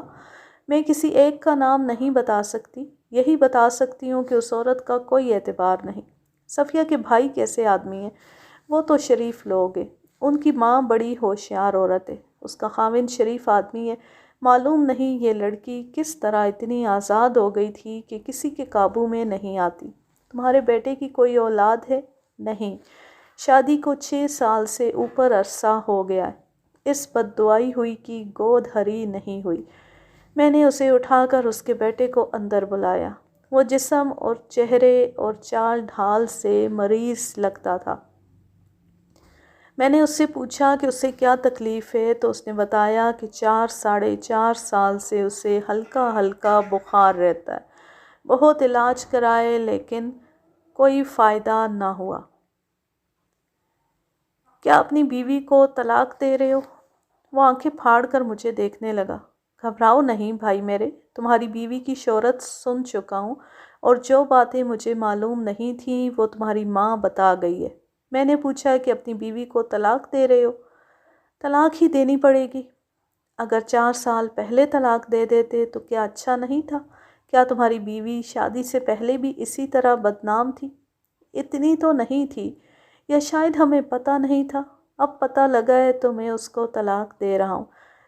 A: میں کسی ایک کا نام نہیں بتا سکتی، یہی بتا سکتی ہوں کہ اس عورت کا کوئی اعتبار نہیں۔ صفیہ کے بھائی کیسے آدمی ہیں؟ وہ تو شریف لوگ ہیں۔ ان کی ماں بڑی ہوشیار عورت ہے، اس کا خاوند شریف آدمی ہے۔ معلوم نہیں یہ لڑکی کس طرح اتنی آزاد ہو گئی تھی کہ کسی کے قابو میں نہیں آتی۔ تمہارے بیٹے کی کوئی اولاد ہے؟ نہیں، شادی کو 6 سال سے اوپر عرصہ ہو گیا ہے۔ اس بددعائی ہوئی کی گود ہری نہیں ہوئی۔ میں نے اسے اٹھا کر اس کے بیٹے کو اندر بلایا۔ وہ جسم اور چہرے اور چال ڈھال سے مریض لگتا تھا۔ میں نے اس سے پوچھا کہ اسے کیا تکلیف ہے تو اس نے بتایا کہ 4-4.5 سال سے اسے ہلکا ہلکا بخار رہتا ہے۔ بہت علاج کرائے لیکن کوئی فائدہ نہ ہوا۔ کیا اپنی بیوی کو طلاق دے رہے ہو؟ وہ آنکھیں پھاڑ کر مجھے دیکھنے لگا۔ گھبراؤ نہیں بھائی میرے، تمہاری بیوی کی شہرت سن چکا ہوں اور جو باتیں مجھے معلوم نہیں تھیں وہ تمہاری ماں بتا گئی ہے۔ میں نے پوچھا کہ اپنی بیوی کو طلاق دے رہے ہو؟ طلاق ہی دینی پڑے گی۔ اگر 4 سال پہلے طلاق دے دیتے تو کیا اچھا نہیں تھا؟ کیا تمہاری بیوی شادی سے پہلے بھی اسی طرح بدنام تھی؟ اتنی تو نہیں تھی، یا شاید ہمیں پتہ نہیں تھا۔ اب پتہ لگا ہے تو میں اس کو طلاق دے رہا ہوں۔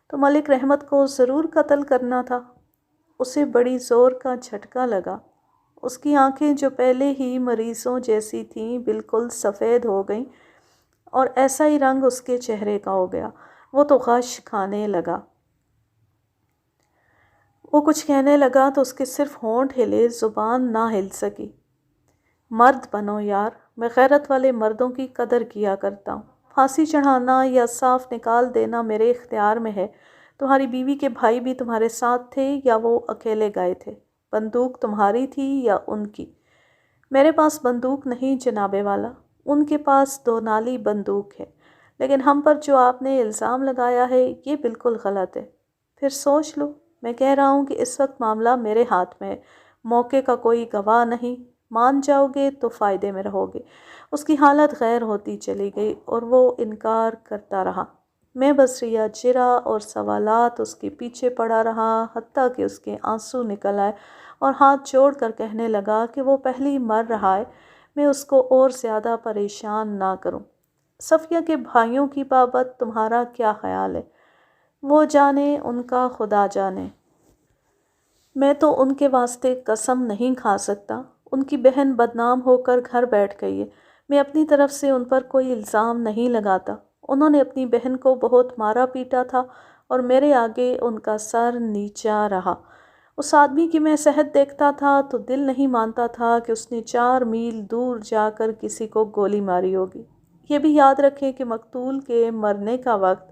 A: تو ملک رحمت کو ضرور قتل کرنا تھا۔ اسے بڑی زور کا جھٹکا لگا۔ اس کی آنکھیں جو پہلے ہی مریضوں جیسی تھیں بالکل سفید ہو گئیں اور ایسا ہی رنگ اس کے چہرے کا ہو گیا۔ وہ تو غش کھانے لگا۔ وہ کچھ کہنے لگا تو اس کے صرف ہونٹ ہلے، زبان نہ ہل سکی۔ مرد بنو یار، میں غیرت والے مردوں کی قدر کیا کرتا ہوں۔ پھانسی چڑھانا یا صاف نکال دینا میرے اختیار میں ہے۔ تمہاری بیوی کے بھائی بھی تمہارے ساتھ تھے یا وہ اکیلے گئے تھے؟ بندوق تمہاری تھی یا ان کی؟ میرے پاس بندوق نہیں جناب والا۔ ان کے پاس 2 نالی بندوق ہے، لیکن ہم پر جو آپ نے الزام لگایا ہے یہ بالکل غلط ہے۔ پھر سوچ لو، میں کہہ رہا ہوں کہ اس وقت معاملہ میرے ہاتھ میں ہے، موقع کا کوئی گواہ نہیں، مان جاؤ گے تو فائدے میں رہو گے۔ اس کی حالت غیر ہوتی چلی گئی اور وہ انکار کرتا رہا۔ میں بس ریا جرا اور سوالات اس کے پیچھے پڑا رہا، حتیٰ کہ اس کے آنسو نکل آئے اور ہاتھ جوڑ کر کہنے لگا کہ وہ پہلی مر رہا ہے، میں اس کو اور زیادہ پریشان نہ کروں۔ صفیہ کے بھائیوں کی بابت تمہارا کیا خیال ہے؟ وہ جانے، ان کا خدا جانے۔ میں تو ان کے واسطے قسم نہیں کھا سکتا۔ ان کی بہن بدنام ہو کر گھر بیٹھ گئی ہے۔ میں اپنی طرف سے ان پر کوئی الزام نہیں لگاتا۔ انہوں نے اپنی بہن کو بہت مارا پیٹا تھا اور میرے آگے ان کا سر نیچا رہا۔ اس آدمی کی میں صحت دیکھتا تھا تو دل نہیں مانتا تھا کہ اس نے 4 میل دور جا کر کسی کو گولی ماری ہوگی۔ یہ بھی یاد رکھیں کہ مقتول کے مرنے کا وقت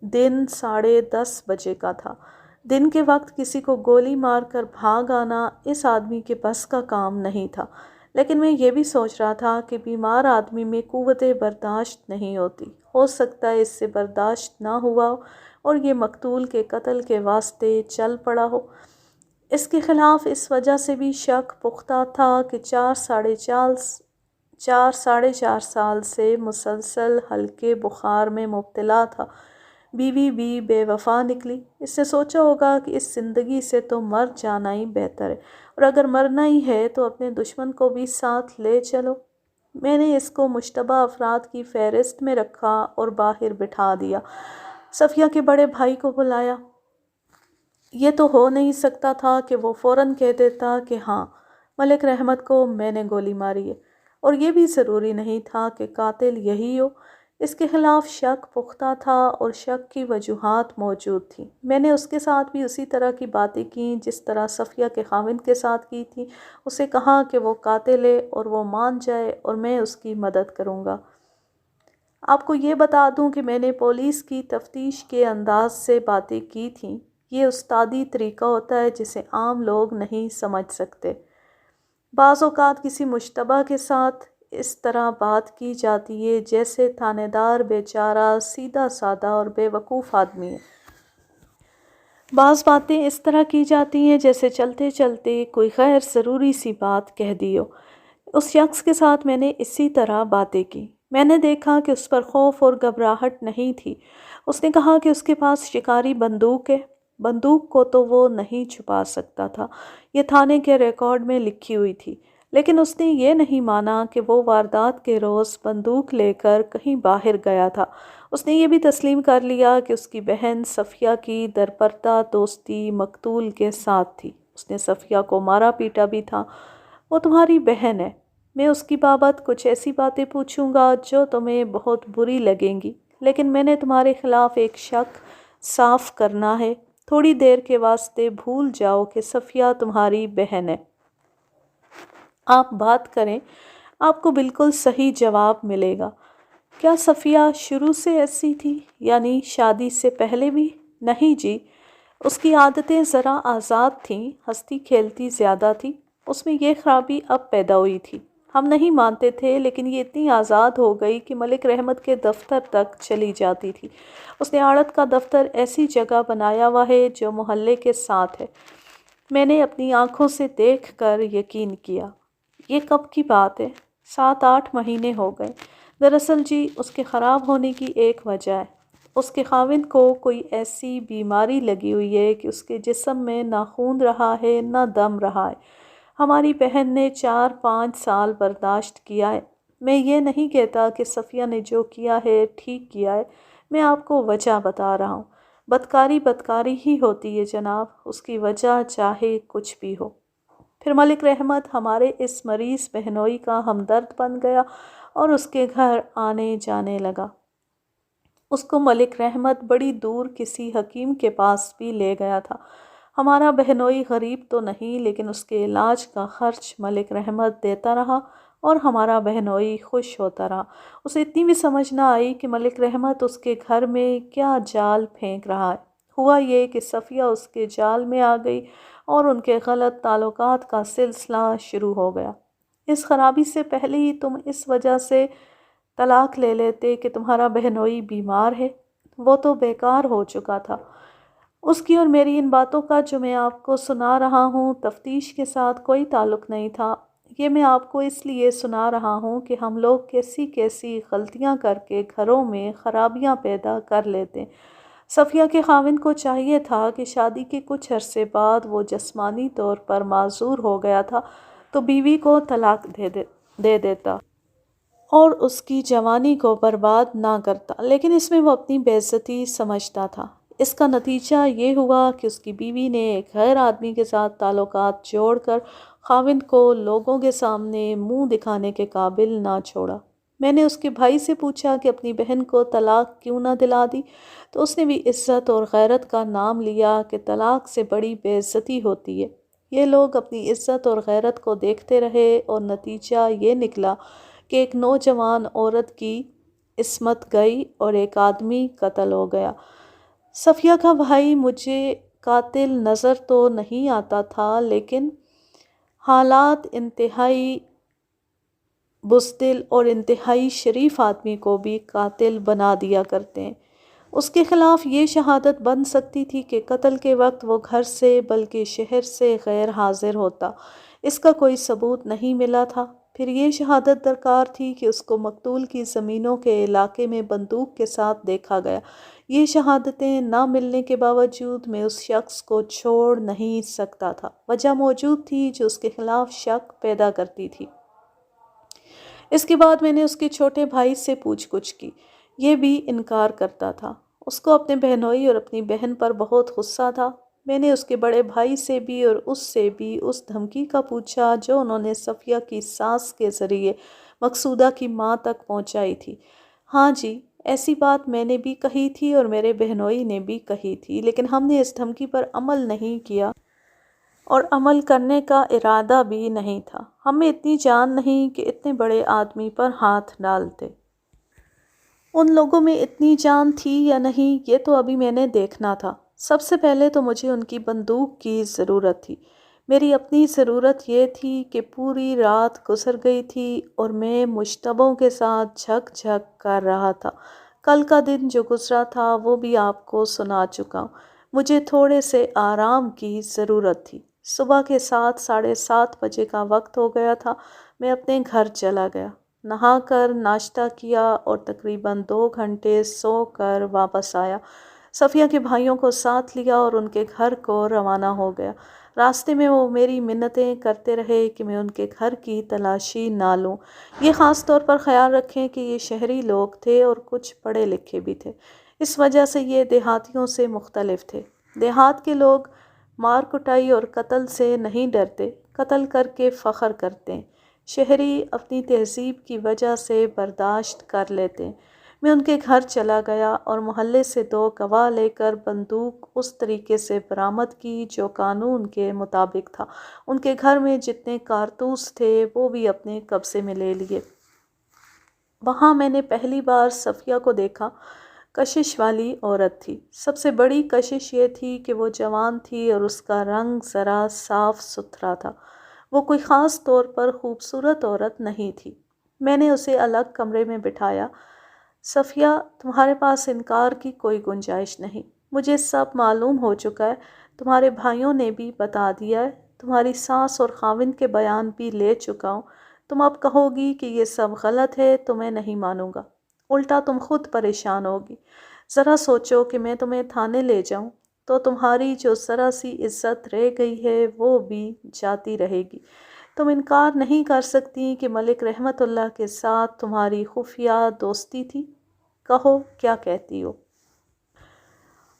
A: دن 10:30 بجے کا تھا۔ دن کے وقت کسی کو گولی مار کر بھاگ آنا اس آدمی کے بس کا کام نہیں تھا، لیکن میں یہ بھی سوچ رہا تھا کہ بیمار آدمی میں قوت برداشت نہیں ہوتی، ہو سکتا ہے اس سے برداشت نہ ہوا ہو اور یہ مقتول کے قتل کے واسطے چل پڑا ہو۔ اس کے خلاف اس وجہ سے بھی شک پختہ تھا کہ 4 ساڑھے 4 سال سے مسلسل ہلکے بخار میں مبتلا تھا۔ بیوی بھی بے وفا نکلی۔ اس نے سوچا ہوگا کہ اس زندگی سے تو مر جانا ہی بہتر ہے، اور اگر مرنا ہی ہے تو اپنے دشمن کو بھی ساتھ لے چلو۔ میں نے اس کو مشتبہ افراد کی فہرست میں رکھا اور باہر بٹھا دیا۔ صفیہ کے بڑے بھائی کو بلایا۔ یہ تو ہو نہیں سکتا تھا کہ وہ فوراً کہہ دیتا کہ ہاں، ملک رحمت کو میں نے گولی ماری ہے، اور یہ بھی ضروری نہیں تھا کہ قاتل یہی ہو۔ اس کے خلاف شک پختہ تھا اور شک کی وجوہات موجود تھیں۔ میں نے اس کے ساتھ بھی اسی طرح کی باتیں کیں جس طرح صفیہ کے خاوند کے ساتھ کی تھی۔ اسے کہا کہ وہ قاتل ہے اور وہ مان جائے اور میں اس کی مدد کروں گا۔ آپ کو یہ بتا دوں کہ میں نے پولیس کی تفتیش کے انداز سے باتیں کی تھیں۔ یہ استادی طریقہ ہوتا ہے جسے عام لوگ نہیں سمجھ سکتے۔ بعض اوقات کسی مشتبہ کے ساتھ اس طرح بات کی جاتی ہے جیسے تھانے دار بیچارہ سیدھا سادہ اور بے وقوف آدمی ہے۔ بعض باتیں اس طرح کی جاتی ہیں جیسے چلتے چلتے کوئی غیر ضروری سی بات کہہ دی ہو۔ اس شخص کے ساتھ میں نے اسی طرح باتیں کی۔ میں نے دیکھا کہ اس پر خوف اور گھبراہٹ نہیں تھی۔ اس نے کہا کہ اس کے پاس شکاری بندوق ہے۔ بندوق کو تو وہ نہیں چھپا سکتا تھا، یہ تھانے کے ریکارڈ میں لکھی ہوئی تھی، لیکن اس نے یہ نہیں مانا کہ وہ واردات کے روز بندوق لے کر کہیں باہر گیا تھا۔ اس نے یہ بھی تسلیم کر لیا کہ اس کی بہن صفیہ کی درپردہ دوستی مقتول کے ساتھ تھی۔ اس نے صفیہ کو مارا پیٹا بھی تھا۔ وہ تمہاری بہن ہے۔ میں اس کی بابت کچھ ایسی باتیں پوچھوں گا جو تمہیں بہت بری لگیں گی، لیکن میں نے تمہارے خلاف ایک شک صاف کرنا ہے۔ تھوڑی دیر کے واسطے بھول جاؤ کہ صفیہ تمہاری بہن ہے۔ آپ بات کریں، آپ کو بالکل صحیح جواب ملے گا۔ کیا صفیہ شروع سے ایسی تھی، یعنی شادی سے پہلے بھی؟ نہیں جی، اس کی عادتیں ذرا آزاد تھیں، ہنستی کھیلتی زیادہ تھی۔ اس میں یہ خرابی اب پیدا ہوئی تھی۔ ہم نہیں مانتے تھے، لیکن یہ اتنی آزاد ہو گئی کہ ملک رحمت کے دفتر تک چلی جاتی تھی۔ اس نے آڑت کا دفتر ایسی جگہ بنایا ہوا ہے جو محلے کے ساتھ ہے۔ میں نے اپنی آنکھوں سے دیکھ کر یقین کیا۔ یہ کب کی بات ہے؟ 7-8 مہینے ہو گئے۔ دراصل جی، اس کے خراب ہونے کی ایک وجہ ہے۔ اس کے خاوند کو کوئی ایسی بیماری لگی ہوئی ہے کہ اس کے جسم میں نہ خون رہا ہے نہ دم رہا ہے۔ ہماری بہن نے 4-5 سال برداشت کیا ہے۔ میں یہ نہیں کہتا کہ صفیہ نے جو کیا ہے ٹھیک کیا ہے، میں آپ کو وجہ بتا رہا ہوں۔ بدکاری بدکاری ہی ہوتی ہے جناب، اس کی وجہ چاہے کچھ بھی ہو۔ پھر ملک رحمت ہمارے اس مریض بہنوئی کا ہمدرد بن گیا اور اس کے گھر آنے جانے لگا۔ اس کو ملک رحمت بڑی دور کسی حکیم کے پاس بھی لے گیا تھا۔ ہمارا بہنوئی غریب تو نہیں، لیکن اس کے علاج کا خرچ ملک رحمت دیتا رہا اور ہمارا بہنوئی خوش ہوتا رہا۔ اسے اتنی بھی سمجھ نہ آئی کہ ملک رحمت اس کے گھر میں کیا جال پھینک رہا ہے۔ ہوا یہ کہ صفیہ اس کے جال میں آ گئی اور ان کے غلط تعلقات کا سلسلہ شروع ہو گیا۔ اس خرابی سے پہلے ہی تم اس وجہ سے طلاق لے لیتے کہ تمہارا بہنوئی بیمار ہے، وہ تو بیکار ہو چکا تھا۔ اس کی اور میری ان باتوں کا جو میں آپ کو سنا رہا ہوں تفتیش کے ساتھ کوئی تعلق نہیں تھا۔ یہ میں آپ کو اس لیے سنا رہا ہوں کہ ہم لوگ کیسی کیسی غلطیاں کر کے گھروں میں خرابیاں پیدا کر لیتے۔ صفیہ کے خاوند کو چاہیے تھا کہ شادی کے کچھ عرصے بعد وہ جسمانی طور پر معذور ہو گیا تھا تو بیوی کو طلاق دے دیتا اور اس کی جوانی کو برباد نہ کرتا، لیکن اس میں وہ اپنی بے عزتی سمجھتا تھا۔ اس کا نتیجہ یہ ہوا کہ اس کی بیوی نے ایک غیر آدمی کے ساتھ تعلقات جوڑ کر خاوند کو لوگوں کے سامنے منہ دکھانے کے قابل نہ چھوڑا۔ میں نے اس کے بھائی سے پوچھا کہ اپنی بہن کو طلاق کیوں نہ دلا دی، تو اس نے بھی عزت اور غیرت کا نام لیا کہ طلاق سے بڑی بے عزتی ہوتی ہے۔ یہ لوگ اپنی عزت اور غیرت کو دیکھتے رہے اور نتیجہ یہ نکلا کہ ایک نوجوان عورت کی عصمت گئی اور ایک آدمی قتل ہو گیا۔ صفیہ کا بھائی مجھے قاتل نظر تو نہیں آتا تھا، لیکن حالات انتہائی بزدل اور انتہائی شریف آدمی کو بھی قاتل بنا دیا کرتے ہیں۔ اس کے خلاف یہ شہادت بن سکتی تھی کہ قتل کے وقت وہ گھر سے بلکہ شہر سے غیر حاضر ہوتا۔ اس کا کوئی ثبوت نہیں ملا تھا۔ پھر یہ شہادت درکار تھی کہ اس کو مقتول کی زمینوں کے علاقے میں بندوق کے ساتھ دیکھا گیا۔ یہ شہادتیں نہ ملنے کے باوجود میں اس شخص کو چھوڑ نہیں سکتا تھا۔ وجہ موجود تھی جو اس کے خلاف شک پیدا کرتی تھی۔ اس کے بعد میں نے اس کے چھوٹے بھائی سے پوچھ گچھ کی۔ یہ بھی انکار کرتا تھا۔ اس کو اپنے بہنوئی اور اپنی بہن پر بہت غصہ تھا۔ میں نے اس کے بڑے بھائی سے بھی اور اس سے بھی اس دھمکی کا پوچھا جو انہوں نے صفیہ کی ساس کے ذریعے مقصودہ کی ماں تک پہنچائی تھی۔ ہاں جی، ایسی بات میں نے بھی کہی تھی اور میرے بہنوئی نے بھی کہی تھی، لیکن ہم نے اس دھمکی پر عمل نہیں کیا اور عمل کرنے کا ارادہ بھی نہیں تھا۔ ہم میں اتنی جان نہیں کہ اتنے بڑے آدمی پر ہاتھ ڈالتے۔ ان لوگوں میں اتنی جان تھی یا نہیں یہ تو ابھی میں نے دیکھنا تھا۔ سب سے پہلے تو مجھے ان کی بندوق کی ضرورت تھی۔ میری اپنی ضرورت یہ تھی کہ پوری رات گزر گئی تھی اور میں مشتبوں کے ساتھ جھک جھک کر رہا تھا۔ کل کا دن جو گزرا تھا وہ بھی آپ کو سنا چکا ہوں۔ مجھے تھوڑے سے آرام کی ضرورت تھی۔ صبح کے 7:30 بجے کا وقت ہو گیا تھا۔ میں اپنے گھر چلا گیا، نہا کر ناشتہ کیا اور تقریباً 2 گھنٹے سو کر واپس آیا۔ صفیہ کے بھائیوں کو ساتھ لیا اور ان کے گھر کو روانہ ہو گیا۔ راستے میں وہ میری منتیں کرتے رہے کہ میں ان کے گھر کی تلاشی نہ لوں۔ یہ خاص طور پر خیال رکھیں کہ یہ شہری لوگ تھے اور کچھ پڑھے لکھے بھی تھے۔ اس وجہ سے یہ دیہاتیوں سے مختلف تھے۔ دیہات کے لوگ مار کٹائی اور قتل سے نہیں ڈرتے، قتل کر کے فخر کرتے ہیں۔ شہری اپنی تہذیب کی وجہ سے برداشت کر لیتے ہیں۔ میں ان کے گھر چلا گیا اور محلے سے 2 گواہ لے کر بندوق اس طریقے سے برآمد کی جو قانون کے مطابق تھا۔ ان کے گھر میں جتنے کارتوس تھے وہ بھی اپنے قبضے میں لے لیے۔ وہاں میں نے پہلی بار صفیہ کو دیکھا۔ کشش والی عورت تھی۔ سب سے بڑی کشش یہ تھی کہ وہ جوان تھی اور اس کا رنگ ذرا صاف ستھرا تھا۔ وہ کوئی خاص طور پر خوبصورت عورت نہیں تھی۔ میں نے اسے الگ کمرے میں بٹھایا۔ صفیہ، تمہارے پاس انکار کی کوئی گنجائش نہیں۔ مجھے سب معلوم ہو چکا ہے۔ تمہارے بھائیوں نے بھی بتا دیا ہے۔ تمہاری ساس اور خاوند کے بیان بھی لے چکا ہوں۔ تم اب کہو گی کہ یہ سب غلط ہے تو میں نہیں مانوں گا۔ الٹا تم خود پریشان ہوگی۔ ذرا سوچو کہ میں تمہیں تھانے لے جاؤں تو تمہاری جو ذرا سی عزت رہ گئی ہے وہ بھی جاتی رہے گی۔ تم انکار نہیں کر سکتی کہ ملک رحمت اللہ کے ساتھ تمہاری خفیہ دوستی تھی۔ کہو کیا کہتی ہو؟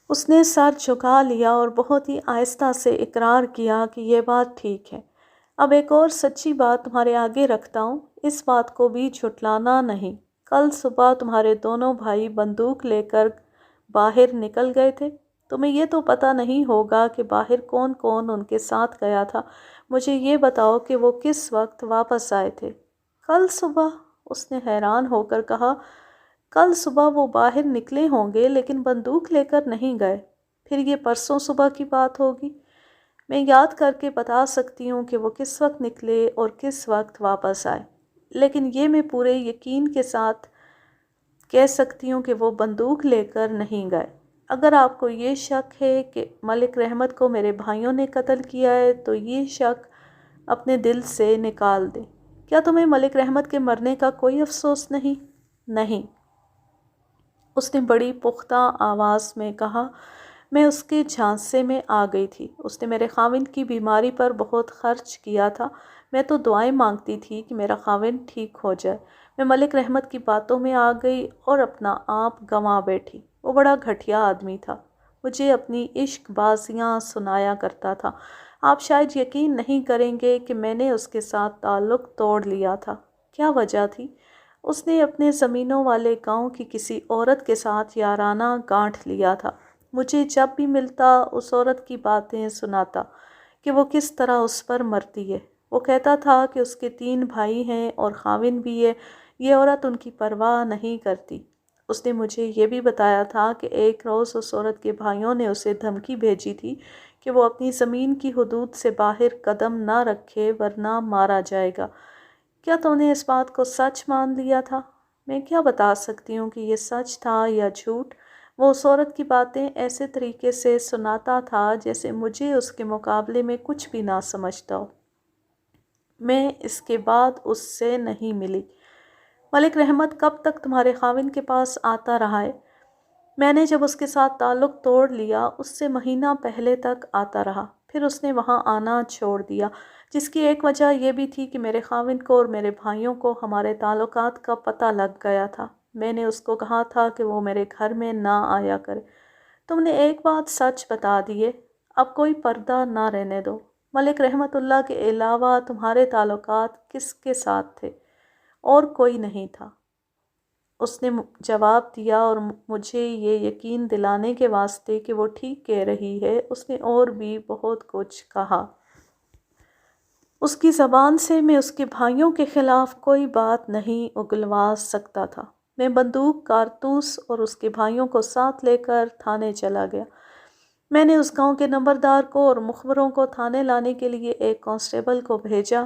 A: اس نے سر جھکا لیا اور بہت ہی آہستہ سے اقرار کیا کہ یہ بات ٹھیک ہے۔ اب ایک اور سچی بات تمہارے آگے رکھتا ہوں، اس بات کو بھی جھٹلانا نہیں۔ کل صبح تمہارے دونوں بھائی بندوق لے کر باہر نکل گئے تھے۔ تمہیں یہ تو پتہ نہیں ہوگا کہ باہر کون کون ان کے ساتھ گیا تھا۔ مجھے یہ بتاؤ کہ وہ کس وقت واپس آئے تھے؟ کل صبح؟ اس نے حیران ہو کر کہا۔ کل صبح وہ باہر نکلے ہوں گے لیکن بندوق لے کر نہیں گئے۔ پھر یہ پرسوں صبح کی بات ہوگی۔ میں یاد کر کے بتا سکتی ہوں کہ وہ کس وقت نکلے اور کس وقت واپس آئے، لیکن یہ میں پورے یقین کے ساتھ کہہ سکتی ہوں کہ وہ بندوق لے کر نہیں گئے۔ اگر آپ کو یہ شک ہے کہ ملک رحمت کو میرے بھائیوں نے قتل کیا ہے تو یہ شک اپنے دل سے نکال دیں۔ کیا تمہیں ملک رحمت کے مرنے کا کوئی افسوس نہیں؟ نہیں، اس نے بڑی پختہ آواز میں کہا۔ میں اس کے جھانسے میں آ گئی تھی۔ اس نے میرے خاوند کی بیماری پر بہت خرچ کیا تھا۔ میں تو دعائیں مانگتی تھی کہ میرا خاوند ٹھیک ہو جائے۔ میں ملک رحمت کی باتوں میں آ گئی اور اپنا آپ گنوا بیٹھی۔ وہ بڑا گھٹیا آدمی تھا، مجھے اپنی عشق بازیاں سنایا کرتا تھا۔ آپ شاید یقین نہیں کریں گے کہ میں نے اس کے ساتھ تعلق توڑ لیا تھا۔ کیا وجہ تھی؟ اس نے اپنے زمینوں والے گاؤں کی کسی عورت کے ساتھ یارانہ گانٹھ لیا تھا۔ مجھے جب بھی ملتا اس عورت کی باتیں سناتا کہ وہ کس طرح اس پر مرتی ہے۔ وہ کہتا تھا کہ اس کے 3 بھائی ہیں اور خاوند بھی ہے، یہ عورت ان کی پرواہ نہیں کرتی۔ اس نے مجھے یہ بھی بتایا تھا کہ ایک روز اس عورت کے بھائیوں نے اسے دھمکی بھیجی تھی کہ وہ اپنی زمین کی حدود سے باہر قدم نہ رکھے ورنہ مارا جائے گا۔ کیا تم نے اس بات کو سچ مان لیا تھا؟ میں کیا بتا سکتی ہوں کہ یہ سچ تھا یا جھوٹ؟ وہ اس عورت کی باتیں ایسے طریقے سے سناتا تھا جیسے مجھے اس کے مقابلے میں کچھ بھی نہ سمجھتا ہو۔ میں اس کے بعد اس سے نہیں ملی۔ ملک رحمت کب تک تمہارے خاوند کے پاس آتا رہا ہے؟ میں نے جب اس کے ساتھ تعلق توڑ لیا اس سے مہینہ پہلے تک آتا رہا، پھر اس نے وہاں آنا چھوڑ دیا، جس کی ایک وجہ یہ بھی تھی کہ میرے خاوند کو اور میرے بھائیوں کو ہمارے تعلقات کا پتہ لگ گیا تھا۔ میں نے اس کو کہا تھا کہ وہ میرے گھر میں نہ آیا کرے۔ تم نے ایک بات سچ بتا دی ہے، اب کوئی پردہ نہ رہنے دو۔ ملک رحمت اللہ کے علاوہ تمہارے تعلقات کس کے ساتھ تھے؟ اور کوئی نہیں تھا، اس نے جواب دیا، اور مجھے یہ یقین دلانے کے واسطے کہ وہ ٹھیک کہہ رہی ہے اس نے اور بھی بہت کچھ کہا۔ اس کی زبان سے میں اس کے بھائیوں کے خلاف کوئی بات نہیں اگلوا سکتا تھا۔ میں بندوق، کارتوس اور اس کے بھائیوں کو ساتھ لے کر تھانے چلا گیا۔ میں نے اس گاؤں کے نمبردار کو اور مخبروں کو تھانے لانے کے لیے ایک کانسٹیبل کو بھیجا۔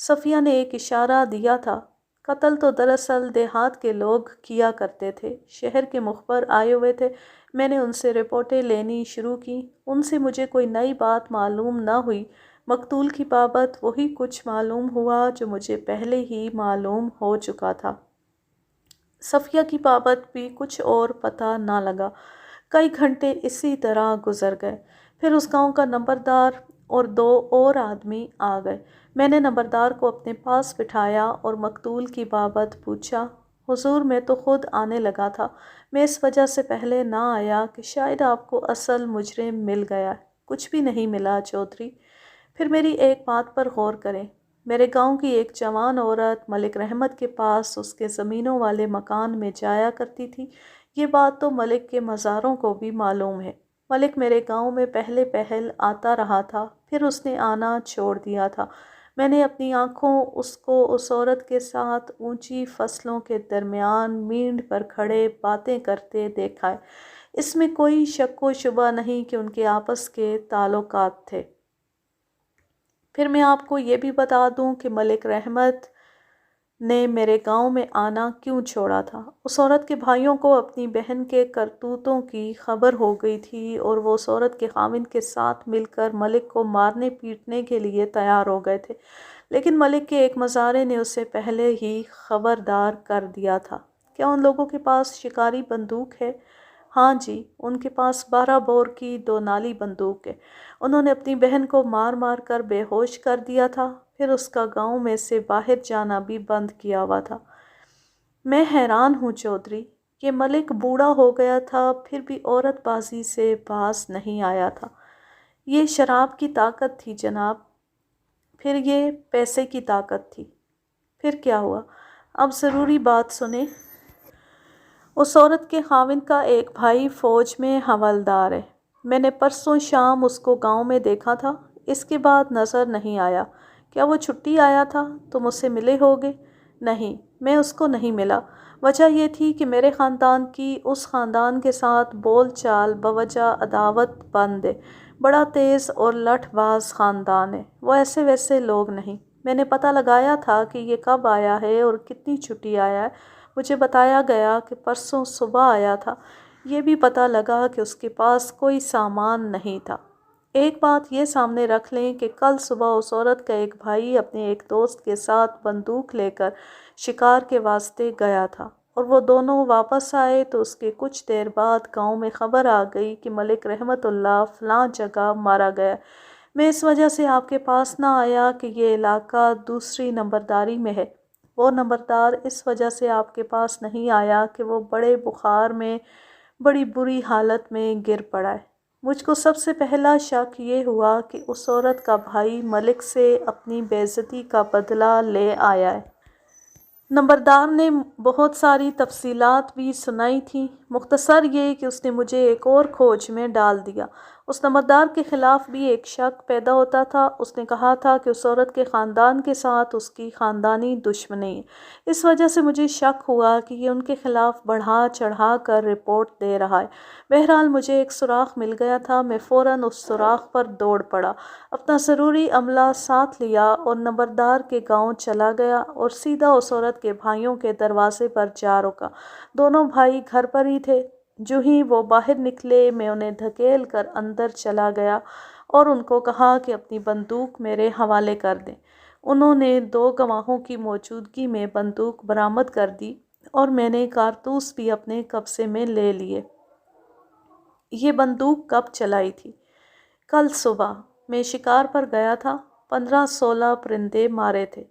A: صفیہ نے ایک اشارہ دیا تھا۔ قتل تو دراصل دیہات کے لوگ کیا کرتے تھے، شہر کے مخبر آئے ہوئے تھے۔ میں نے ان سے رپورٹیں لینی شروع کی۔ ان سے مجھے کوئی نئی بات معلوم نہ ہوئی۔ مقتول کی بابت وہی کچھ معلوم ہوا جو مجھے پہلے ہی معلوم ہو چکا تھا۔ صفیہ کی بابت بھی کچھ اور پتہ نہ لگا۔ کئی گھنٹے اسی طرح گزر گئے، پھر اس گاؤں کا نمبردار اور 2 اور آدمی آ گئے۔ میں نے نمبردار کو اپنے پاس بٹھایا اور مقتول کی بابت پوچھا۔ حضور، میں تو خود آنے لگا تھا، میں اس وجہ سے پہلے نہ آیا کہ شاید آپ کو اصل مجرم مل گیا ہے۔ کچھ بھی نہیں ملا چودھری۔ پھر میری ایک بات پر غور کریں، میرے گاؤں کی ایک جوان عورت ملک رحمت کے پاس اس کے زمینوں والے مکان میں جایا کرتی تھی۔ یہ بات تو ملک کے مزاروں کو بھی معلوم ہے۔ ملک میرے گاؤں میں پہلے پہل آتا رہا تھا، پھر اس نے آنا چھوڑ دیا تھا۔ میں نے اپنی آنکھوں اس کو اس عورت کے ساتھ اونچی فصلوں کے درمیان مینڈ پر کھڑے باتیں کرتے دیکھا ہے۔ اس میں کوئی شک و شبہ نہیں کہ ان کے آپس کے تعلقات تھے۔ پھر میں آپ کو یہ بھی بتا دوں کہ ملک رحمت نے میرے گاؤں میں آنا کیوں چھوڑا تھا۔ اس عورت کے بھائیوں کو اپنی بہن کے کرتوتوں کی خبر ہو گئی تھی اور وہ اس عورت کے خاوند کے ساتھ مل کر ملک کو مارنے پیٹنے کے لیے تیار ہو گئے تھے، لیکن ملک کے ایک مزارے نے اسے پہلے ہی خبردار کر دیا تھا۔ کیا ان لوگوں کے پاس شکاری بندوق ہے؟ ہاں جی، ان کے پاس 12 بور کی 2 نالی بندوق ہے۔ انہوں نے اپنی بہن کو مار مار کر بے ہوش کر دیا تھا، پھر اس کا گاؤں میں سے باہر جانا بھی بند کیا ہوا تھا۔ میں حیران ہوں چودھری، یہ ملک بوڑھا ہو گیا تھا پھر بھی عورت بازی سے باز نہیں آیا تھا۔ یہ شراب کی طاقت تھی جناب، پھر یہ پیسے کی طاقت تھی۔ پھر کیا ہوا؟ اب ضروری بات سنیں۔ اس عورت کے خاوند کا ایک بھائی فوج میں حوالدار ہے۔ میں نے پرسوں شام اس کو گاؤں میں دیکھا تھا، اس کے بعد نظر نہیں آیا۔ کیا وہ چھٹی آیا تھا؟ تم اس سے ملے ہوگے؟ نہیں، میں اس کو نہیں ملا۔ وجہ یہ تھی کہ میرے خاندان کی اس خاندان کے ساتھ بول چال بوجہ عداوت بند ہے۔ بڑا تیز اور لٹھ باز خاندان ہے، وہ ایسے ویسے لوگ نہیں۔ میں نے پتہ لگایا تھا کہ یہ کب آیا ہے اور کتنی چھٹی آیا ہے۔ مجھے بتایا گیا کہ پرسوں صبح آیا تھا۔ یہ بھی پتہ لگا کہ اس کے پاس کوئی سامان نہیں تھا۔ ایک بات یہ سامنے رکھ لیں کہ کل صبح اس عورت کا ایک بھائی اپنے ایک دوست کے ساتھ بندوق لے کر شکار کے واسطے گیا تھا، اور وہ دونوں واپس آئے تو اس کے کچھ دیر بعد گاؤں میں خبر آ گئی کہ ملک رحمت اللہ فلاں جگہ مارا گیا۔ میں اس وجہ سے آپ کے پاس نہ آیا کہ یہ علاقہ دوسری نمبرداری میں ہے۔ وہ نمبردار اس وجہ سے آپ کے پاس نہیں آیا کہ وہ بڑے بخار میں بڑی بری حالت میں گر پڑا ہے۔ مجھ کو سب سے پہلا شک یہ ہوا کہ اس عورت کا بھائی ملک سے اپنی بے عزتی کا بدلہ لے آیا ہے۔ نمبردار نے بہت ساری تفصیلات بھی سنائی تھیں، مختصر یہ کہ اس نے مجھے ایک اور کھوج میں ڈال دیا۔ اس نمبردار کے خلاف بھی ایک شک پیدا ہوتا تھا۔ اس نے کہا تھا کہ اس عورت کے خاندان کے ساتھ اس کی خاندانی دشمنی ہے۔ اس وجہ سے مجھے شک ہوا کہ یہ ان کے خلاف بڑھا چڑھا کر رپورٹ دے رہا ہے۔ بہرحال مجھے ایک سراغ مل گیا تھا۔ میں فوراً اس سراغ پر دوڑ پڑا، اپنا ضروری عملہ ساتھ لیا اور نمبردار کے گاؤں چلا گیا اور سیدھا اس عورت کے بھائیوں کے دروازے پر جا رکا۔ دونوں بھائی گھر پر ہی تھے۔ جو ہی وہ باہر نکلے میں انہیں دھکیل کر اندر چلا گیا اور ان کو کہا کہ اپنی بندوق میرے حوالے کر دیں۔ انہوں نے 2 گواہوں کی موجودگی میں بندوق برآمد کر دی اور میں نے کارتوس بھی اپنے قبضے میں لے لیے۔ یہ بندوق کب چلائی تھی؟ کل صبح۔ میں شکار پر گیا تھا، 15-16 پرندے مارے تھے۔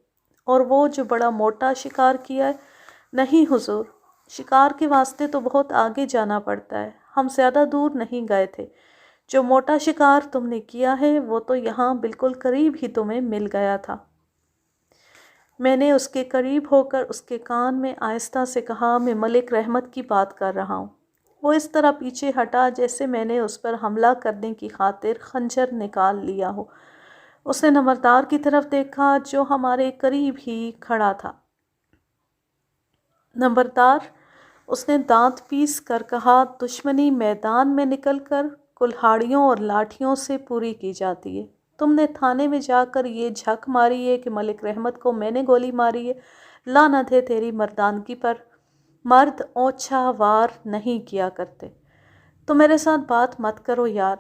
A: اور وہ جو بڑا موٹا شکار کیا ہے؟ نہیں حضور، شکار کے واسطے تو بہت آگے جانا پڑتا ہے، ہم زیادہ دور نہیں گئے تھے۔ جو موٹا شکار تم نے کیا ہے وہ تو یہاں بالکل قریب ہی تمہیں مل گیا تھا۔ میں نے اس کے قریب ہو کر اس کے کان میں آہستہ سے کہا، میں ملک رحمت کی بات کر رہا ہوں۔ وہ اس طرح پیچھے ہٹا جیسے میں نے اس پر حملہ کرنے کی خاطر خنجر نکال لیا ہو۔ اس نے نمبردار کی طرف دیکھا جو ہمارے قریب ہی کھڑا تھا۔ نمبردار، اس نے دانت پیس کر کہا، دشمنی میدان میں نکل کر کلہاڑیوں اور لاٹھیوں سے پوری کی جاتی ہے۔ تم نے تھانے میں جا کر یہ جھک ماری ہے کہ ملک رحمت کو میں نے گولی ماری ہے۔ لعنت ہے تیری مردانگی پر، مرد اوچھا وار نہیں کیا کرتے۔ تو میرے ساتھ بات مت کرو یار،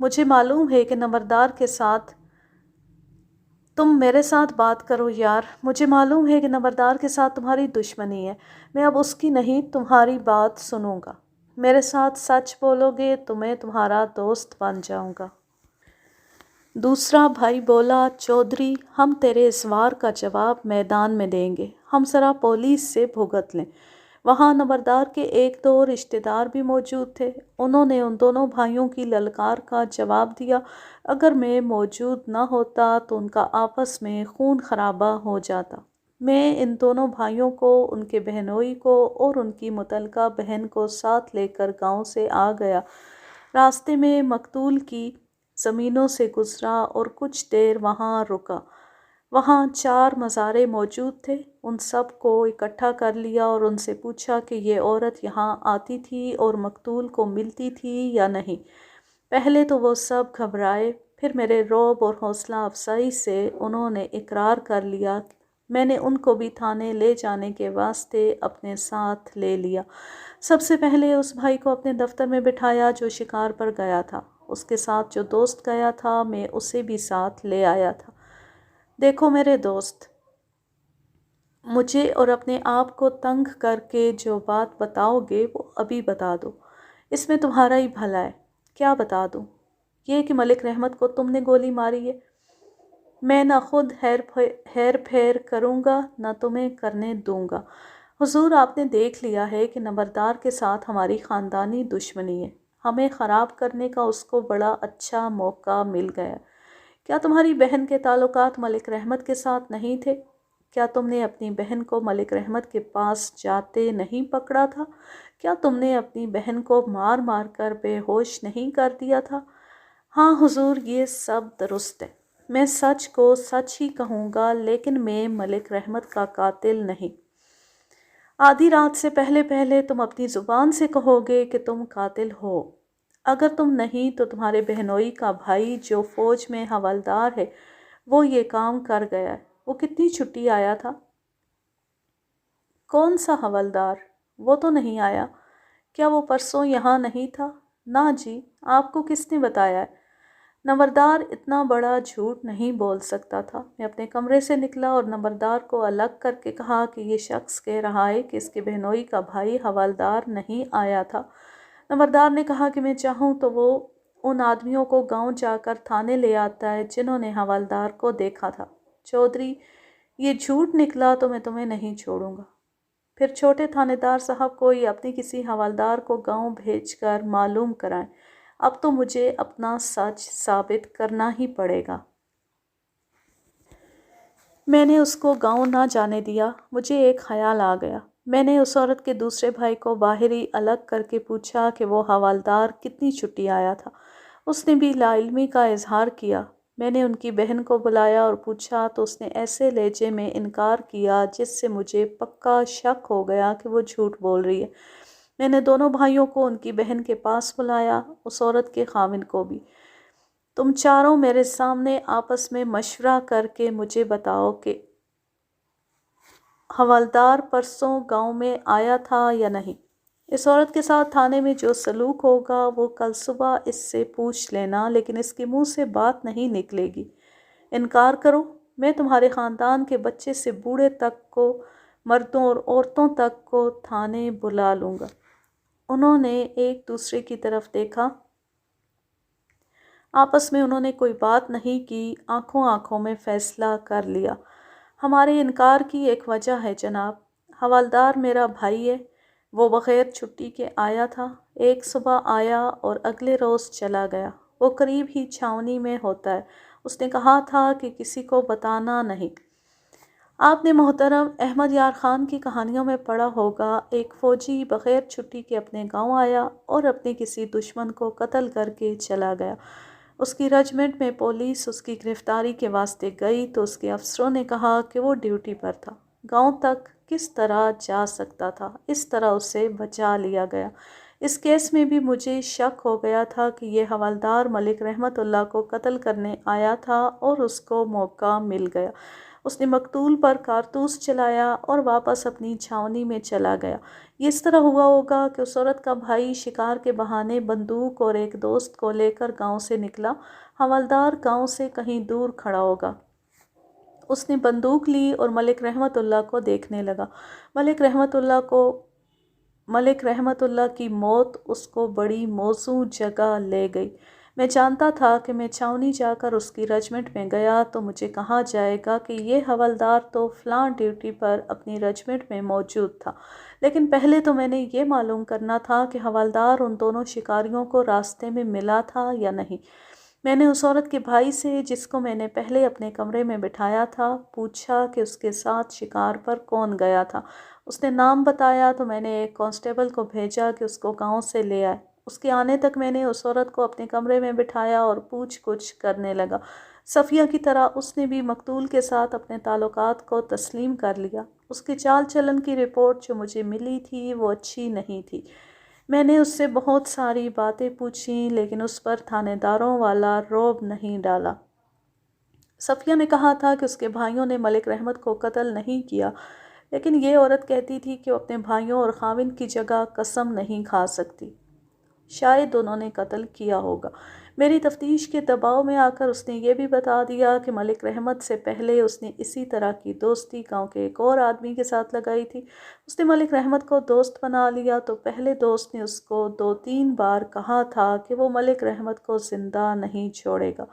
A: مجھے معلوم ہے کہ نمبردار کے ساتھ تم میرے ساتھ بات کرو یار، مجھے معلوم ہے کہ نمبردار کے ساتھ تمہاری دشمنی ہے۔ میں اب اس کی نہیں تمہاری بات سنوں گا۔ میرے ساتھ سچ بولو گے تو میں تمہارا دوست بن جاؤں گا۔ دوسرا بھائی بولا، چودھری ہم تیرے اس وار کا جواب میدان میں دیں گے، ہم ذرا پولیس سے بھگت لیں۔ وہاں نمبردار کے 1-2 رشتہ دار بھی موجود تھے۔ انہوں نے ان دونوں بھائیوں کی للکار کا جواب دیا۔ اگر میں موجود نہ ہوتا تو ان کا آپس میں خون خرابہ ہو جاتا۔ میں ان دونوں بھائیوں کو، ان کے بہنوئی کو اور ان کی متعلقہ بہن کو ساتھ لے کر گاؤں سے آ گیا۔ راستے میں مقتول کی زمینوں سے گزرا اور کچھ دیر وہاں رکا۔ وہاں 4 مزارے موجود تھے۔ ان سب کو اکٹھا کر لیا اور ان سے پوچھا کہ یہ عورت یہاں آتی تھی اور مقتول کو ملتی تھی یا نہیں۔ پہلے تو وہ سب گھبرائے، پھر میرے رعب اور حوصلہ افزائی سے انہوں نے اقرار کر لیا۔ میں نے ان کو بھی تھانے لے جانے کے واسطے اپنے ساتھ لے لیا۔ سب سے پہلے اس بھائی کو اپنے دفتر میں بٹھایا جو شکار پر گیا تھا۔ اس کے ساتھ جو دوست گیا تھا میں اسے بھی ساتھ لے آیا تھا۔ دیکھو میرے دوست، مجھے اور اپنے آپ کو تنگ کر کے جو بات بتاؤ گے وہ ابھی بتا دو، اس میں تمہارا ہی بھلا ہے۔ کیا بتا دوں؟ یہ کہ ملک رحمت کو تم نے گولی ماری ہے۔ میں نہ خود ہیر پھیر کروں گا نہ تمہیں کرنے دوں گا۔ حضور آپ نے دیکھ لیا ہے کہ نمبردار کے ساتھ ہماری خاندانی دشمنی ہے، ہمیں خراب کرنے کا اس کو بڑا اچھا موقع مل گیا۔ کیا تمہاری بہن کے تعلقات ملک رحمت کے ساتھ نہیں تھے؟ کیا تم نے اپنی بہن کو ملک رحمت کے پاس جاتے نہیں پکڑا تھا؟ کیا تم نے اپنی بہن کو مار مار کر بے ہوش نہیں کر دیا تھا؟ ہاں حضور، یہ سب درست ہے۔ میں سچ کو سچ ہی کہوں گا، لیکن میں ملک رحمت کا قاتل نہیں۔ آدھی رات سے پہلے تم اپنی زبان سے کہو گے کہ تم قاتل ہو۔ اگر تم نہیں تو تمہارے بہنوئی کا بھائی جو فوج میں حوالدار ہے وہ یہ کام کر گیا ہے۔ وہ کتنی چھٹی آیا تھا؟ کون سا حوالدار؟ وہ تو نہیں آیا۔ کیا وہ پرسوں یہاں نہیں تھا؟ نہ جی، آپ کو کس نے بتایا ہے؟ نمبردار اتنا بڑا جھوٹ نہیں بول سکتا تھا۔ میں اپنے کمرے سے نکلا اور نمبردار کو الگ کر کے کہا کہ یہ شخص کہہ رہا ہے کہ اس کے بہنوئی کا بھائی حوالدار نہیں آیا تھا۔ نمبردار نے کہا کہ میں چاہوں تو وہ ان آدمیوں کو گاؤں جا کر تھانے لے آتا ہے جنہوں نے حوالدار کو دیکھا تھا۔ چودھری، یہ جھوٹ نکلا تو میں تمہیں نہیں چھوڑوں گا۔ پھر چھوٹے تھانے دار صاحب کوئی اپنے کسی حوالدار کو گاؤں بھیج کر معلوم کرائیں۔ اب تو مجھے اپنا سچ ثابت کرنا ہی پڑے گا۔ میں نے اس کو گاؤں نہ جانے دیا۔ مجھے ایک خیال آ گیا۔ میں نے اس عورت کے دوسرے بھائی کو باہر ہی الگ کر کے پوچھا کہ وہ حوالدار کتنی چھٹی آیا تھا۔ اس نے بھی لا علمی کا اظہار کیا۔ میں نے ان کی بہن کو بلایا اور پوچھا تو اس نے ایسے لہجے میں انکار کیا جس سے مجھے پکا شک ہو گیا کہ وہ جھوٹ بول رہی ہے۔ میں نے دونوں بھائیوں کو ان کی بہن کے پاس بلایا، اس عورت کے خاوند کو بھی۔ تم چاروں میرے سامنے آپس میں مشورہ کر کے مجھے بتاؤ کہ حوالدار پرسوں گاؤں میں آیا تھا یا نہیں۔ اس عورت کے ساتھ تھانے میں جو سلوک ہوگا وہ کل صبح اس سے پوچھ لینا، لیکن اس کے منہ سے بات نہیں نکلے گی۔ انکار کرو، میں تمہارے خاندان کے بچے سے بوڑھے تک کو، مردوں اور عورتوں تک کو تھانے بلا لوں گا۔ انہوں نے ایک دوسرے کی طرف دیکھا۔ آپس میں انہوں نے کوئی بات نہیں کی، آنکھوں آنکھوں میں فیصلہ کر لیا۔ ہمارے انکار کی ایک وجہ ہے جناب۔ حوالدار میرا بھائی ہے، وہ بغیر چھٹی کے آیا تھا۔ ایک صبح آیا اور اگلے روز چلا گیا۔ وہ قریب ہی چھاؤنی میں ہوتا ہے۔ اس نے کہا تھا کہ کسی کو بتانا نہیں۔ آپ نے محترم احمد یار خان کی کہانیوں میں پڑھا ہوگا، ایک فوجی بغیر چھٹی کے اپنے گاؤں آیا اور اپنے کسی دشمن کو قتل کر کے چلا گیا۔ اس کی رجمنٹ میں پولیس اس کی گرفتاری کے واسطے گئی تو اس کے افسروں نے کہا کہ وہ ڈیوٹی پر تھا، گاؤں تک کس طرح جا سکتا تھا، اس طرح اسے بچا لیا گیا۔ اس کیس میں بھی مجھے شک ہو گیا تھا کہ یہ حوالدار ملک رحمت اللہ کو قتل کرنے آیا تھا اور اس کو موقع مل گیا۔ اس نے مقتول پر کارتوس چلایا اور واپس اپنی چھاؤنی میں چلا گیا۔ یہ اس طرح ہوا ہوگا کہ اس عورت کا بھائی شکار کے بہانے بندوق اور ایک دوست کو لے کر گاؤں سے نکلا۔ حوالدار گاؤں سے کہیں دور کھڑا ہوگا۔ اس نے بندوق لی اور ملک رحمت اللہ کو دیکھنے لگا۔ ملک رحمت اللہ کی موت اس کو بڑی موزوں جگہ لے گئی۔ میں جانتا تھا کہ میں چھاؤنی جا کر اس کی رجمنٹ میں گیا تو مجھے کہا جائے گا کہ یہ حوالدار تو فلاں ڈیوٹی پر اپنی رجمنٹ میں موجود تھا، لیکن پہلے تو میں نے یہ معلوم کرنا تھا کہ حوالدار ان دونوں شکاریوں کو راستے میں ملا تھا یا نہیں۔ میں نے اس عورت کے بھائی سے، جس کو میں نے پہلے اپنے کمرے میں بٹھایا تھا، پوچھا کہ اس کے ساتھ شکار پر کون گیا تھا۔ اس نے نام بتایا تو میں نے ایک کانسٹیبل کو بھیجا کہ اس کو گاؤں سے لے آئے۔ اس کے آنے تک میں نے اس عورت کو اپنے کمرے میں بٹھایا اور پوچھ گچھ کرنے لگا۔ صفیہ کی طرح اس نے بھی مقتول کے ساتھ اپنے تعلقات کو تسلیم کر لیا۔ اس کے چال چلن کی رپورٹ جو مجھے ملی تھی وہ اچھی نہیں تھی۔ میں نے اس سے بہت ساری باتیں پوچھیں لیکن اس پر تھانے داروں والا رعب نہیں ڈالا۔ صفیہ نے کہا تھا کہ اس کے بھائیوں نے ملک رحمت کو قتل نہیں کیا، لیکن یہ عورت کہتی تھی کہ وہ اپنے بھائیوں اور خاوند کی جگہ قسم نہیں کھا سکتی۔ شاید انہوں نے قتل کیا ہوگا۔ میری تفتیش کے دباؤ میں آ کر اس نے یہ بھی بتا دیا کہ ملک رحمت سے پہلے اس نے اسی طرح کی دوستی گاؤں کے ایک اور آدمی کے ساتھ لگائی تھی۔ اس نے ملک رحمت کو دوست بنا لیا تو پہلے دوست نے اس کو 2-3 بار کہا تھا کہ وہ ملک رحمت کو زندہ نہیں چھوڑے گا۔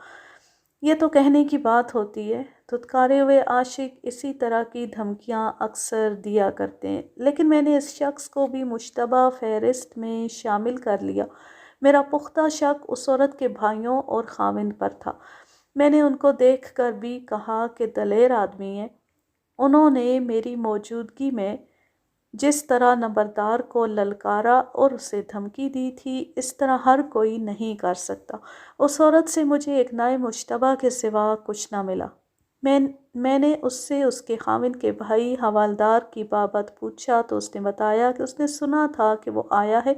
A: یہ تو کہنے کی بات ہوتی ہے، دھتکارے ہوئے عاشق اسی طرح کی دھمکیاں اکثر دیا کرتے ہیں، لیکن میں نے اس شخص کو بھی مشتبہ فہرست میں شامل کر لیا۔ میرا پختہ شک اس عورت کے بھائیوں اور خاوند پر تھا۔ میں نے ان کو دیکھ کر بھی کہا کہ دلیر آدمی ہیں۔ انہوں نے میری موجودگی میں جس طرح نمبردار کو للکارا اور اسے دھمکی دی تھی، اس طرح ہر کوئی نہیں کر سکتا۔ اس عورت سے مجھے ایک نئے مشتبہ کے سوا کچھ نہ ملا۔ میں نے اس سے اس کے خاوند کے بھائی حوالدار کی بابت پوچھا تو اس نے بتایا کہ اس نے سنا تھا کہ وہ آیا ہے،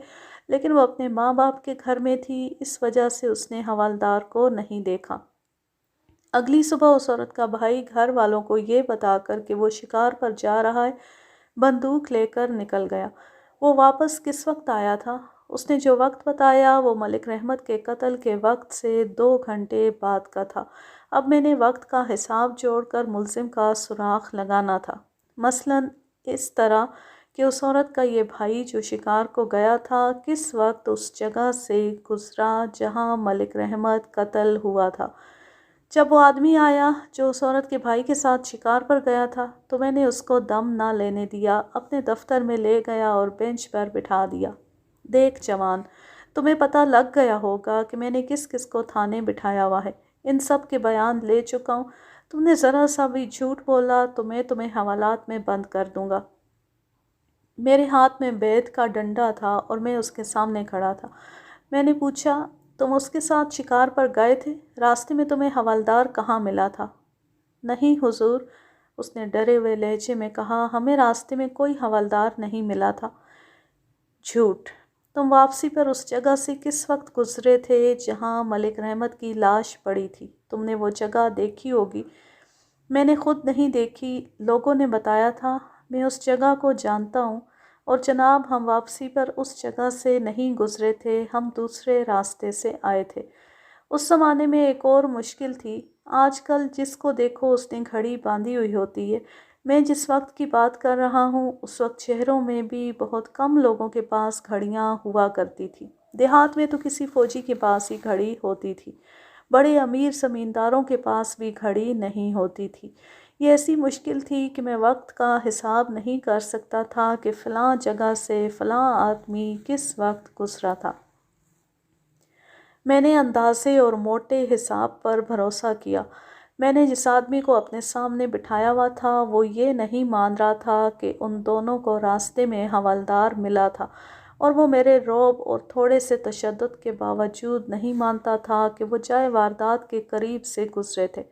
A: لیکن وہ اپنے ماں باپ کے گھر میں تھی، اس وجہ سے اس نے حوالدار کو نہیں دیکھا۔ اگلی صبح اس عورت کا بھائی گھر والوں کو یہ بتا کر کہ وہ شکار پر جا رہا ہے، بندوق لے کر نکل گیا۔ وہ واپس کس وقت آیا تھا؟ اس نے جو وقت بتایا وہ ملک رحمت کے قتل کے وقت سے 2 گھنٹے بعد کا تھا۔ اب میں نے وقت کا حساب جوڑ کر ملزم کا سراغ لگانا تھا، مثلاً اس طرح کہ اس عورت کا یہ بھائی جو شکار کو گیا تھا کس وقت اس جگہ سے گزرا جہاں ملک رحمت قتل ہوا تھا۔ جب وہ آدمی آیا جو اس عورت کے بھائی کے ساتھ شکار پر گیا تھا تو میں نے اس کو دم نہ لینے دیا، اپنے دفتر میں لے گیا اور بینچ پر بٹھا دیا۔ دیکھ جوان، تمہیں پتہ لگ گیا ہوگا کہ میں نے کس کس کو تھانے بٹھایا ہوا ہے، ان سب کے بیان لے چکا ہوں۔ تم نے ذرا سا بھی جھوٹ بولا تو میں تمہیں حوالات میں بند کر دوں گا۔ میرے ہاتھ میں بیت کا ڈنڈا تھا اور میں اس کے سامنے کھڑا تھا۔ میں نے پوچھا، تم اس کے ساتھ شکار پر گئے تھے؟ راستے میں تمہیں حوالدار کہاں ملا تھا؟ نہیں حضور، اس نے ڈرے ہوئے لہجے میں کہا، ہمیں راستے میں کوئی حوالدار نہیں ملا تھا۔ جھوٹ! تم واپسی پر اس جگہ سے کس وقت گزرے تھے جہاں ملک رحمت کی لاش پڑی تھی؟ تم نے وہ جگہ دیکھی ہوگی۔ میں نے خود نہیں دیکھی، لوگوں نے بتایا تھا۔ میں اس جگہ کو جانتا ہوں، اور جناب ہم واپسی پر اس جگہ سے نہیں گزرے تھے، ہم دوسرے راستے سے آئے تھے۔ اس زمانے میں ایک اور مشکل تھی، آج کل جس کو دیکھو اس نے گھڑی باندھی ہوئی ہوتی ہے۔ میں جس وقت کی بات کر رہا ہوں اس وقت شہروں میں بھی بہت کم لوگوں کے پاس گھڑیاں ہوا کرتی تھی، دیہات میں تو کسی فوجی کے پاس ہی گھڑی ہوتی تھی، بڑے امیر زمینداروں کے پاس بھی گھڑی نہیں ہوتی تھی۔ یہ ایسی مشکل تھی کہ میں وقت کا حساب نہیں کر سکتا تھا کہ فلاں جگہ سے فلاں آدمی کس وقت گزرا تھا۔ میں نے اندازے اور موٹے حساب پر بھروسہ کیا۔ میں نے جس آدمی کو اپنے سامنے بٹھایا ہوا تھا وہ یہ نہیں مان رہا تھا کہ ان دونوں کو راستے میں حوالدار ملا تھا، اور وہ میرے رعب اور تھوڑے سے تشدد کے باوجود نہیں مانتا تھا کہ وہ جائے واردات کے قریب سے گزرے تھے۔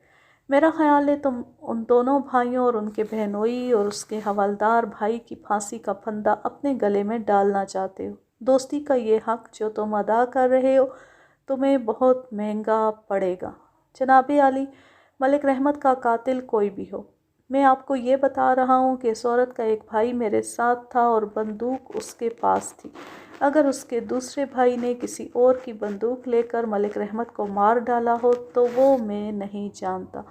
A: میرا خیال ہے تم ان دونوں بھائیوں اور ان کے بہنوئی اور اس کے حوالدار بھائی کی پھانسی کا پھندا اپنے گلے میں ڈالنا چاہتے ہو۔ دوستی کا یہ حق جو تم ادا کر رہے ہو تمہیں بہت مہنگا پڑے گا۔ جناب عالی، ملک رحمت کا قاتل کوئی بھی ہو، میں آپ کو یہ بتا رہا ہوں کہ اس عورت کا ایک بھائی میرے ساتھ تھا اور بندوق اس کے پاس تھی۔ اگر اس کے دوسرے بھائی نے کسی اور کی بندوق لے کر ملک رحمت کو مار ڈالا ہو تو وہ میں نہیں جانتا۔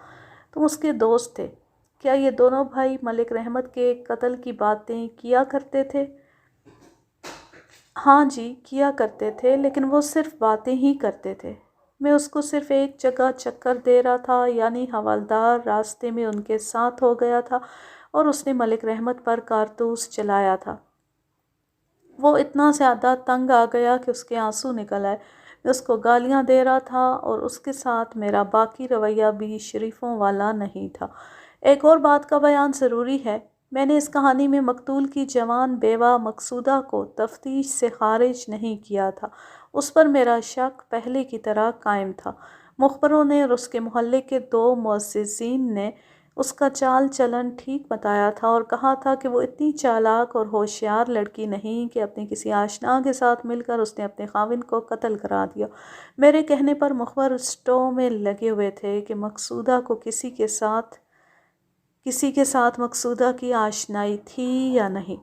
A: تم اس کے دوست تھے، کیا یہ دونوں بھائی ملک رحمت کے قتل کی باتیں کیا کرتے تھے؟ ہاں جی، کیا کرتے تھے، لیکن وہ صرف باتیں ہی کرتے تھے۔ میں اس کو صرف ایک جگہ چکر دے رہا تھا، یعنی حوالدار راستے میں ان کے ساتھ ہو گیا تھا اور اس نے ملک رحمت پر کارتوس چلایا تھا۔ وہ اتنا زیادہ تنگ آ گیا کہ اس کے آنسو نکل آئے۔ میں اس کو گالیاں دے رہا تھا اور اس کے ساتھ میرا باقی رویہ بھی شریفوں والا نہیں تھا۔ ایک اور بات کا بیان ضروری ہے، میں نے اس کہانی میں مقتول کی جوان بیوہ مقصودہ کو تفتیش سے خارج نہیں کیا تھا، اس پر میرا شک پہلے کی طرح قائم تھا۔ مخبروں نے اور اس کے محلے کے 2 معززین نے اس کا چال چلن ٹھیک بتایا تھا اور کہا تھا کہ وہ اتنی چالاک اور ہوشیار لڑکی نہیں کہ اپنے کسی آشنا کے ساتھ مل کر اس نے اپنے خاوند کو قتل کرا دیا۔ میرے کہنے پر مخبر اسٹو میں لگے ہوئے تھے کہ مقصودہ کو کسی کے ساتھ مقصودہ کی آشنائی تھی یا نہیں۔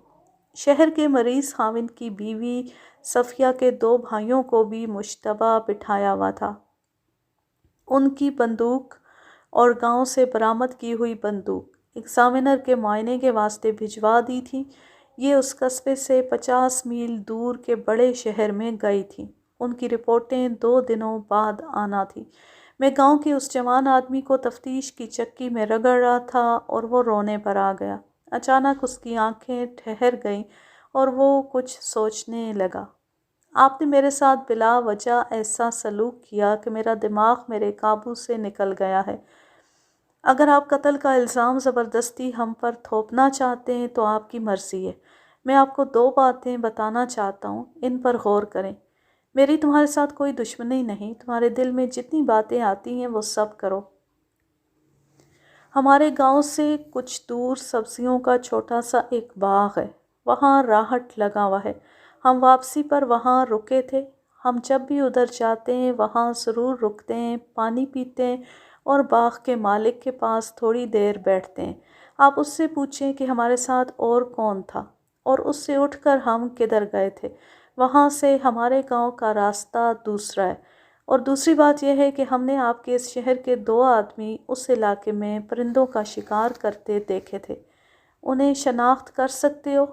A: شہر کے مریض خاوند کی بیوی صفیہ کے 2 بھائیوں کو بھی مشتبہ بٹھایا ہوا تھا۔ ان کی بندوق اور گاؤں سے برآمد کی ہوئی بندوق ایگزامینر کے معائنے کے واسطے بھجوا دی تھی۔ یہ اس قصبے سے 50 میل دور کے بڑے شہر میں گئی تھیں۔ ان کی رپورٹیں 2 دنوں بعد آنا تھیں۔ میں گاؤں کے اس جوان آدمی کو تفتیش کی چکی میں رگڑ رہا تھا اور وہ رونے پر آ گیا۔ اچانک اس کی آنکھیں ٹھہر گئیں اور وہ کچھ سوچنے لگا۔ آپ نے میرے ساتھ بلا وجہ ایسا سلوک کیا کہ میرا دماغ میرے قابو سے نکل گیا ہے۔ اگر آپ قتل کا الزام زبردستی ہم پر تھوپنا چاہتے ہیں تو آپ کی مرضی ہے۔ میں آپ کو 2 باتیں بتانا چاہتا ہوں، ان پر غور کریں۔ میری تمہارے ساتھ کوئی دشمنی نہیں، تمہارے دل میں جتنی باتیں آتی ہیں وہ سب کرو۔ ہمارے گاؤں سے کچھ دور سبزیوں کا چھوٹا سا ایک باغ ہے، وہاں راہٹ لگا ہوا ہے۔ ہم واپسی پر وہاں رکے تھے۔ ہم جب بھی ادھر جاتے ہیں وہاں ضرور رکتے ہیں، پانی پیتے ہیں اور باغ کے مالک کے پاس تھوڑی دیر بیٹھتے ہیں۔ آپ اس سے پوچھیں کہ ہمارے ساتھ اور کون تھا اور اس سے اٹھ کر ہم کدھر گئے تھے۔ وہاں سے ہمارے گاؤں کا راستہ دوسرا ہے۔ اور دوسری بات یہ ہے کہ ہم نے آپ کے اس شہر کے 2 آدمی اس علاقے میں پرندوں کا شکار کرتے دیکھے تھے۔ انہیں شناخت کر سکتے ہو؟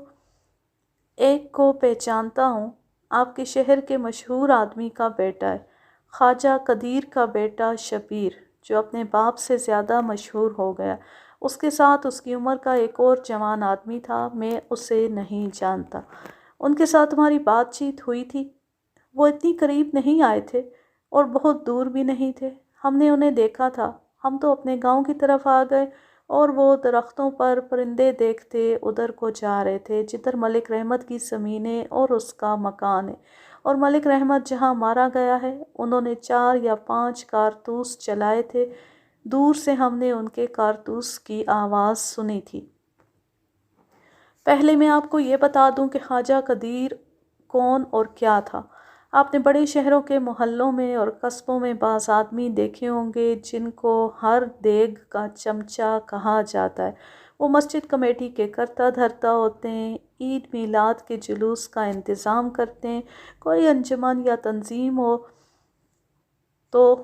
A: ایک کو پہچانتا ہوں، آپ کے شہر کے مشہور آدمی کا بیٹا ہے، خواجہ قدیر کا بیٹا شبیر، جو اپنے باپ سے زیادہ مشہور ہو گیا۔ اس کے ساتھ اس کی عمر کا ایک اور جوان آدمی تھا، میں اسے نہیں جانتا۔ ان کے ساتھ تمہاری بات چیت ہوئی تھی؟ وہ اتنی قریب نہیں آئے تھے اور بہت دور بھی نہیں تھے۔ ہم نے انہیں دیکھا تھا۔ ہم تو اپنے گاؤں کی طرف آ گئے اور وہ درختوں پر پرندے دیکھتے ادھر کو جا رہے تھے جدھر ملک رحمت کی زمینیں اور اس کا مکان ہے۔ اور ملک رحمت جہاں مارا گیا ہے انہوں نے 4 یا 5 کارتوس چلائے تھے۔ دور سے ہم نے ان کے کارتوس کی آواز سنی تھی۔ پہلے میں آپ کو یہ بتا دوں کہ خواجہ قدیر کون اور کیا تھا۔ آپ نے بڑے شہروں کے محلوں میں اور قصبوں میں بعض آدمی دیکھے ہوں گے جن کو ہر دیگ کا چمچہ کہا جاتا ہے۔ وہ مسجد کمیٹی کے کرتا دھرتا ہوتے ہیں، عید میلاد کے جلوس کا انتظام کرتے ہیں، کوئی انجمن یا تنظیم ہو تو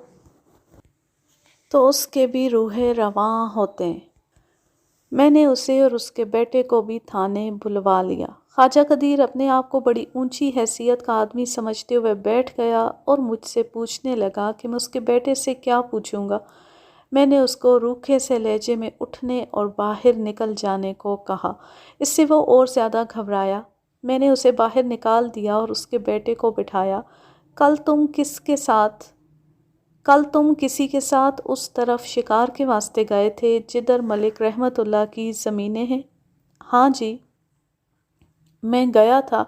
A: اس کے بھی روح رواں ہوتے ہیں۔ میں نے اسے اور اس کے بیٹے کو بھی تھانے بلوا لیا۔ خواجہ قدیر اپنے آپ کو بڑی اونچی حیثیت کا آدمی سمجھتے ہوئے بیٹھ گیا اور مجھ سے پوچھنے لگا کہ میں اس کے بیٹے سے کیا پوچھوں گا۔ میں نے اس کو روکھے سے لہجے میں اٹھنے اور باہر نکل جانے کو کہا۔ اس سے وہ اور زیادہ گھبرایا۔ میں نے اسے باہر نکال دیا اور اس کے بیٹے کو بٹھایا۔ کل تم کسی کے ساتھ اس طرف شکار کے واسطے گئے تھے جدھر ملک رحمت اللہ کی زمینیں ہیں؟ ہاں جی، میں گیا تھا۔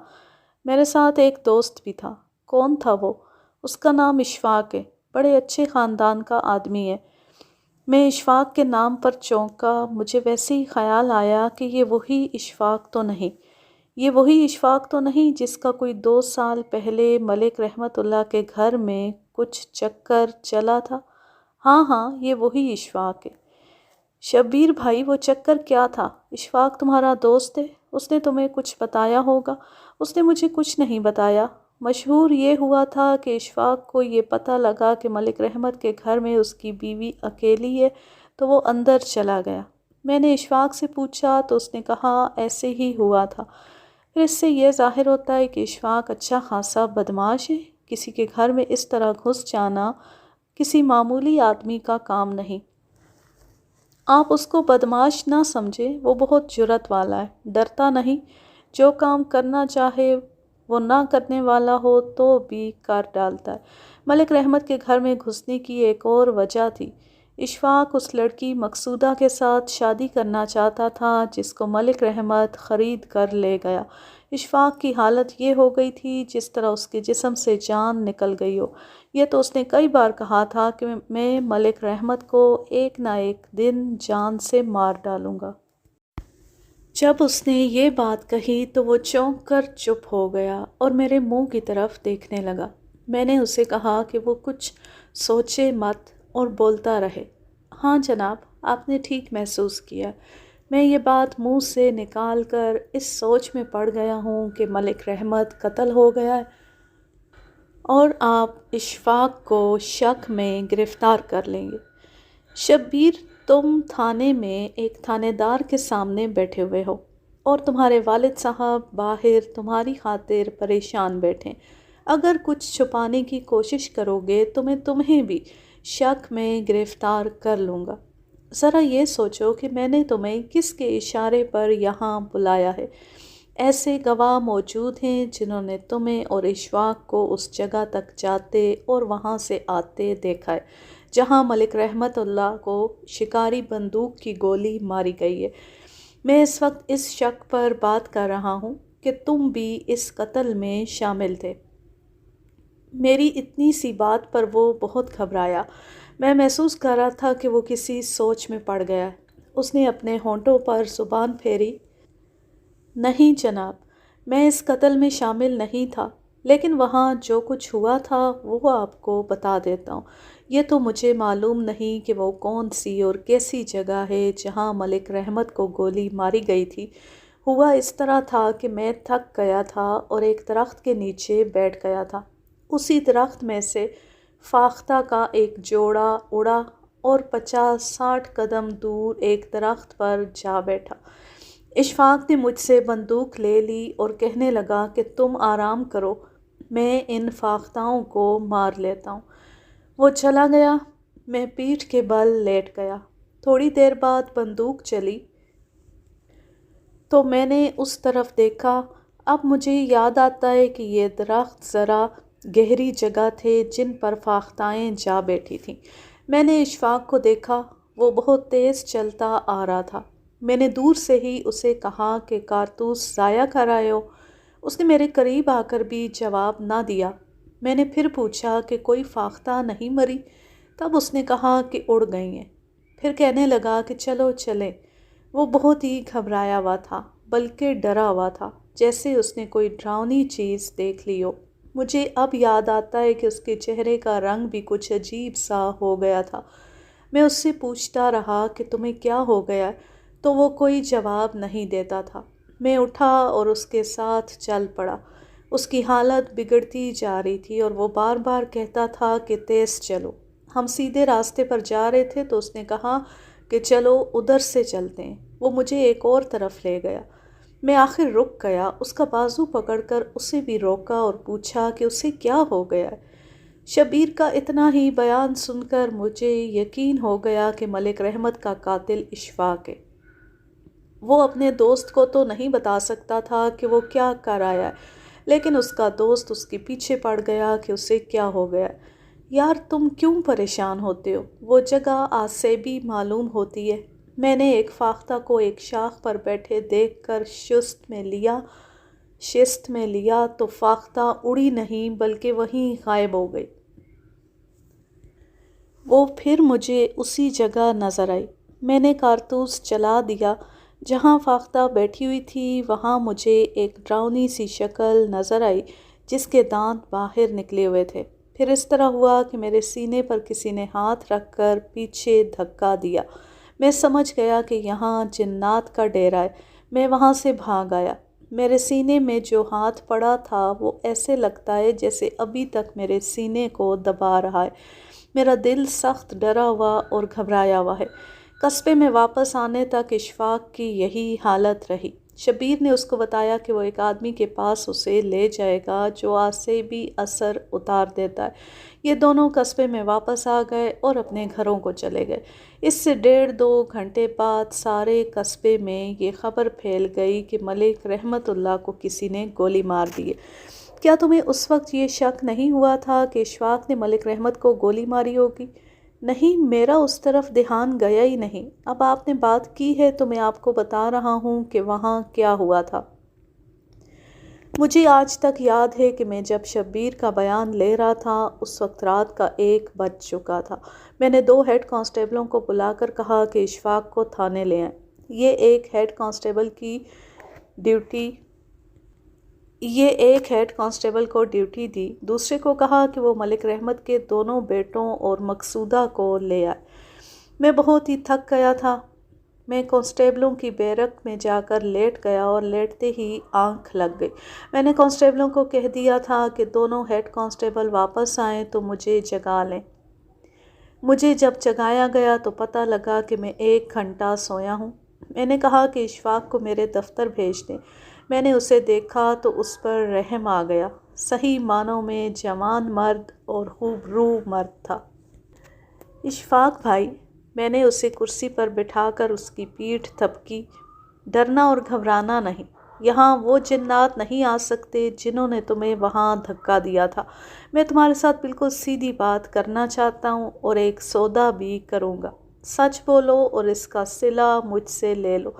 A: میرے ساتھ ایک دوست بھی تھا۔ کون تھا وہ؟ اس کا نام اشفاق ہے، بڑے اچھے خاندان کا آدمی ہے۔ میں اشفاق کے نام پر چونکا۔ مجھے ویسے ہی خیال آیا کہ یہ وہی اشفاق تو نہیں جس کا کوئی 2 سال پہلے ملک رحمت اللہ کے گھر میں کچھ چکر چلا تھا۔ ہاں، یہ وہی اشفاق ہے۔ شبیر بھائی، وہ چکر کیا تھا؟ اشفاق تمہارا دوست ہے، اس نے تمہیں کچھ بتایا ہوگا۔ اس نے مجھے کچھ نہیں بتایا۔ مشہور یہ ہوا تھا کہ اشفاق کو یہ پتہ لگا کہ ملک رحمت کے گھر میں اس کی بیوی اکیلی ہے تو وہ اندر چلا گیا۔ میں نے اشفاق سے پوچھا تو اس نے کہا ایسے ہی ہوا تھا۔ پھر اس سے یہ ظاہر ہوتا ہے کہ اشفاق اچھا خاصا بدمعاش ہے۔ کسی کے گھر میں اس طرح گھس جانا کسی معمولی آدمی کا کام نہیں۔ آپ اس کو بدمعاش نہ سمجھیں، وہ بہت جرأت والا ہے، ڈرتا نہیں، جو کام کرنا چاہے وہ نہ کرنے والا ہو تو بھی کر ڈالتا ہے۔ ملک رحمت کے گھر میں گھسنے کی ایک اور وجہ تھی۔ اشفاق اس لڑکی مقصودہ کے ساتھ شادی کرنا چاہتا تھا جس کو ملک رحمت خرید کر لے گیا۔ اشفاق کی حالت یہ ہو گئی تھی جس طرح اس کے جسم سے جان نکل گئی ہو۔ یہ تو اس نے کئی بار کہا تھا کہ میں ملک رحمت کو ایک نہ ایک دن جان سے مار ڈالوں گا۔ جب اس نے یہ بات کہی تو وہ چونک کر چپ ہو گیا اور میرے منہ کی طرف دیکھنے لگا۔ میں نے اسے کہا کہ وہ کچھ سوچے مت اور بولتا رہے۔ ہاں جناب، آپ نے ٹھیک محسوس کیا۔ میں یہ بات منہ سے نکال کر اس سوچ میں پڑ گیا ہوں کہ ملک رحمت قتل ہو گیا ہے اور آپ اشفاق کو شک میں گرفتار کر لیں گے۔ شبیر، تم تھانے میں ایک تھانے دار کے سامنے بیٹھے ہوئے ہو اور تمہارے والد صاحب باہر تمہاری خاطر پریشان بیٹھے۔ اگر کچھ چھپانے کی کوشش کرو گے تو میں تمہیں بھی شک میں گرفتار کر لوں گا۔ ذرا یہ سوچو کہ میں نے تمہیں کس کے اشارے پر یہاں بلایا ہے۔ ایسے گواہ موجود ہیں جنہوں نے تمہیں اور اشفاق کو اس جگہ تک جاتے اور وہاں سے آتے دیکھا ہے جہاں ملک رحمت اللہ کو شکاری بندوق کی گولی ماری گئی ہے۔ میں اس وقت اس شک پر بات کر رہا ہوں کہ تم بھی اس قتل میں شامل تھے۔ میری اتنی سی بات پر وہ بہت گھبرایا۔ میں محسوس کر رہا تھا کہ وہ کسی سوچ میں پڑ گیا ہے۔ اس نے اپنے ہونٹوں پر زبان پھیری۔ نہیں جناب، میں اس قتل میں شامل نہیں تھا، لیکن وہاں جو کچھ ہوا تھا وہ آپ کو بتا دیتا ہوں۔ یہ تو مجھے معلوم نہیں کہ وہ کون سی اور کیسی جگہ ہے جہاں ملک رحمت کو گولی ماری گئی تھی۔ ہوا اس طرح تھا کہ میں تھک گیا تھا اور ایک درخت کے نیچے بیٹھ گیا تھا۔ اسی درخت میں سے فاختہ کا ایک جوڑا اڑا اور 50-60 قدم دور ایک درخت پر جا بیٹھا۔ اشفاق نے مجھ سے بندوق لے لی اور کہنے لگا کہ تم آرام کرو، میں ان فاختاؤں کو مار لیتا ہوں۔ وہ چلا گیا، میں پیٹھ کے بل لیٹ گیا۔ تھوڑی دیر بعد بندوق چلی تو میں نے اس طرف دیکھا۔ اب مجھے یاد آتا ہے کہ یہ درخت ذرا گہری جگہ تھے جن پر فاختائیں جا بیٹھی تھیں۔ میں نے اشفاق کو دیکھا، وہ بہت تیز چلتا آ رہا تھا۔ میں نے دور سے ہی اسے کہا کہ کارتوس ضائع کر آئے ہو۔ اس نے میرے قریب آ کر بھی جواب نہ دیا۔ میں نے پھر پوچھا کہ کوئی فاختہ نہیں مری؟ تب اس نے کہا کہ اڑ گئی ہیں۔ پھر کہنے لگا کہ چلو چلیں۔ وہ بہت ہی گھبرایا ہوا تھا، بلکہ ڈرا ہوا تھا، جیسے اس نے کوئی ڈراؤنی چیز دیکھ لی ہو۔ مجھے اب یاد آتا ہے کہ اس کے چہرے کا رنگ بھی کچھ عجیب سا ہو گیا تھا۔ میں اس سے پوچھتا رہا کہ تمہیں کیا ہو گیا ہے، تو وہ کوئی جواب نہیں دیتا تھا۔ میں اٹھا اور اس کے ساتھ چل پڑا۔ اس کی حالت بگڑتی جا رہی تھی اور وہ بار بار کہتا تھا کہ تیز چلو۔ ہم سیدھے راستے پر جا رہے تھے تو اس نے کہا کہ چلو ادھر سے چلتے ہیں۔ وہ مجھے ایک اور طرف لے گیا۔ میں آخر رک گیا، اس کا بازو پکڑ کر اسے بھی روکا اور پوچھا کہ اسے کیا ہو گیا ہے۔ شبیر کا اتنا ہی بیان سن کر مجھے یقین ہو گیا کہ ملک رحمت کا قاتل اشفاق ہے۔ وہ اپنے دوست کو تو نہیں بتا سکتا تھا کہ وہ کیا کر آیا ہے، لیکن اس کا دوست اس کے پیچھے پڑ گیا کہ اسے کیا ہو گیا ہے۔ یار تم کیوں پریشان ہوتے ہو؟ وہ جگہ آج سے بھی معلوم ہوتی ہے۔ میں نے ایک فاختہ کو ایک شاخ پر بیٹھے دیکھ کر شست میں لیا تو فاختہ اڑی نہیں بلکہ وہیں غائب ہو گئی۔ وہ پھر مجھے اسی جگہ نظر آئی۔ میں نے کارتوس چلا دیا۔ جہاں فاختہ بیٹھی ہوئی تھی وہاں مجھے ایک ڈراؤنی سی شکل نظر آئی جس کے دانت باہر نکلے ہوئے تھے۔ پھر اس طرح ہوا کہ میرے سینے پر کسی نے ہاتھ رکھ کر پیچھے دھکا دیا۔ میں سمجھ گیا کہ یہاں جنات کا ڈیرا ہے۔ میں وہاں سے بھاگ آیا۔ میرے سینے میں جو ہاتھ پڑا تھا وہ ایسے لگتا ہے جیسے ابھی تک میرے سینے کو دبا رہا ہے۔ میرا دل سخت ڈرا ہوا اور گھبرایا ہوا ہے۔ قصبے میں واپس آنے تک اشفاق کی یہی حالت رہی۔ شبیر نے اس کو بتایا کہ وہ ایک آدمی کے پاس اسے لے جائے گا جو آج سے بھی اثر اتار دیتا ہے۔ یہ دونوں قصبے میں واپس آ گئے اور اپنے گھروں کو چلے گئے۔ اس سے 1.5-2 گھنٹے بعد سارے قصبے میں یہ خبر پھیل گئی کہ ملک رحمت اللہ کو کسی نے گولی مار دی ہے۔ کیا تمہیں اس وقت یہ شک نہیں ہوا تھا کہ اشفاق نے ملک رحمت کو گولی ماری ہوگی؟ نہیں، میرا اس طرف دھیان گیا ہی نہیں۔ اب آپ نے بات کی ہے تو میں آپ کو بتا رہا ہوں کہ وہاں کیا ہوا تھا۔ مجھے آج تک یاد ہے کہ میں جب شبیر کا بیان لے رہا تھا اس وقت رات کا 1 بج چکا تھا۔ میں نے 2 ہیڈ کانسٹیبلوں کو بلا کر کہا کہ اشفاق کو تھانے لے آئیں۔ یہ ایک ہیڈ کانسٹیبل کو ڈیوٹی دی، دوسرے کو کہا کہ وہ ملک رحمت کے دونوں بیٹوں اور مقصودہ کو لے آئے۔ میں بہت ہی تھک گیا تھا۔ میں کانسٹیبلوں کی بیرک میں جا کر لیٹ گیا اور لیٹتے ہی آنکھ لگ گئی۔ میں نے کانسٹیبلوں کو کہہ دیا تھا کہ دونوں ہیڈ کانسٹیبل واپس آئیں تو مجھے جگا لیں۔ مجھے جب جگایا گیا تو پتہ لگا کہ میں 1 گھنٹہ سویا ہوں۔ میں نے کہا کہ اشفاق کو میرے دفتر بھیج دیں۔ میں نے اسے دیکھا تو اس پر رحم آ گیا۔ صحیح معنوں میں جوان مرد اور خوب روح مرد تھا۔ اشفاق بھائی، میں نے اسے کرسی پر بٹھا کر اس کی پیٹھ تھپکی۔ ڈرنا اور گھبرانا نہیں۔ یہاں وہ جنات نہیں آ سکتے جنہوں نے تمہیں وہاں دھکا دیا تھا۔ میں تمہارے ساتھ بالکل سیدھی بات کرنا چاہتا ہوں اور ایک سودا بھی کروں گا۔ سچ بولو اور اس کا صلہ مجھ سے لے لو۔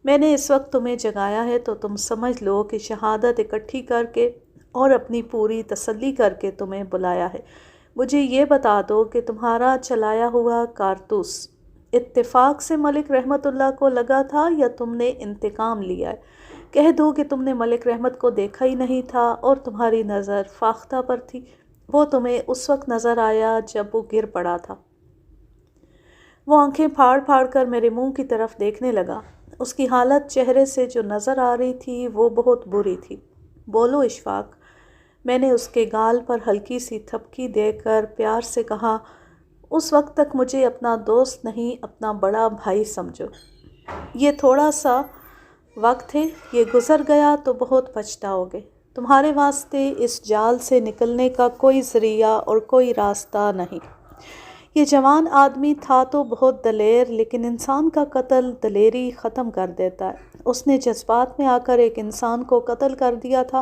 A: میں نے اس وقت تمہیں جگایا ہے تو تم سمجھ لو کہ شہادت اکٹھی کر کے اور اپنی پوری تسلی کر کے تمہیں بلایا ہے۔ مجھے یہ بتا دو کہ تمہارا چلایا ہوا کارتوس اتفاق سے ملک رحمت اللہ کو لگا تھا یا تم نے انتقام لیا ہے؟ کہہ دو کہ تم نے ملک رحمت کو دیکھا ہی نہیں تھا اور تمہاری نظر فاختہ پر تھی۔ وہ تمہیں اس وقت نظر آیا جب وہ گر پڑا تھا۔ وہ آنکھیں پھاڑ پھاڑ کر میرے منہ کی طرف دیکھنے لگا۔ اس کی حالت چہرے سے جو نظر آ رہی تھی وہ بہت بری تھی۔ بولو اشفاق، میں نے اس کے گال پر ہلکی سی تھپکی دے کر پیار سے کہا، اس وقت تک مجھے اپنا دوست نہیں اپنا بڑا بھائی سمجھو۔ یہ تھوڑا سا وقت ہے، یہ گزر گیا تو بہت پچھتاؤ گے۔ تمہارے واسطے اس جال سے نکلنے کا کوئی ذریعہ اور کوئی راستہ نہیں۔ یہ جوان آدمی تھا تو بہت دلیر، لیکن انسان کا قتل دلیری ختم کر دیتا ہے۔ اس نے جذبات میں آ کر ایک انسان کو قتل کر دیا تھا،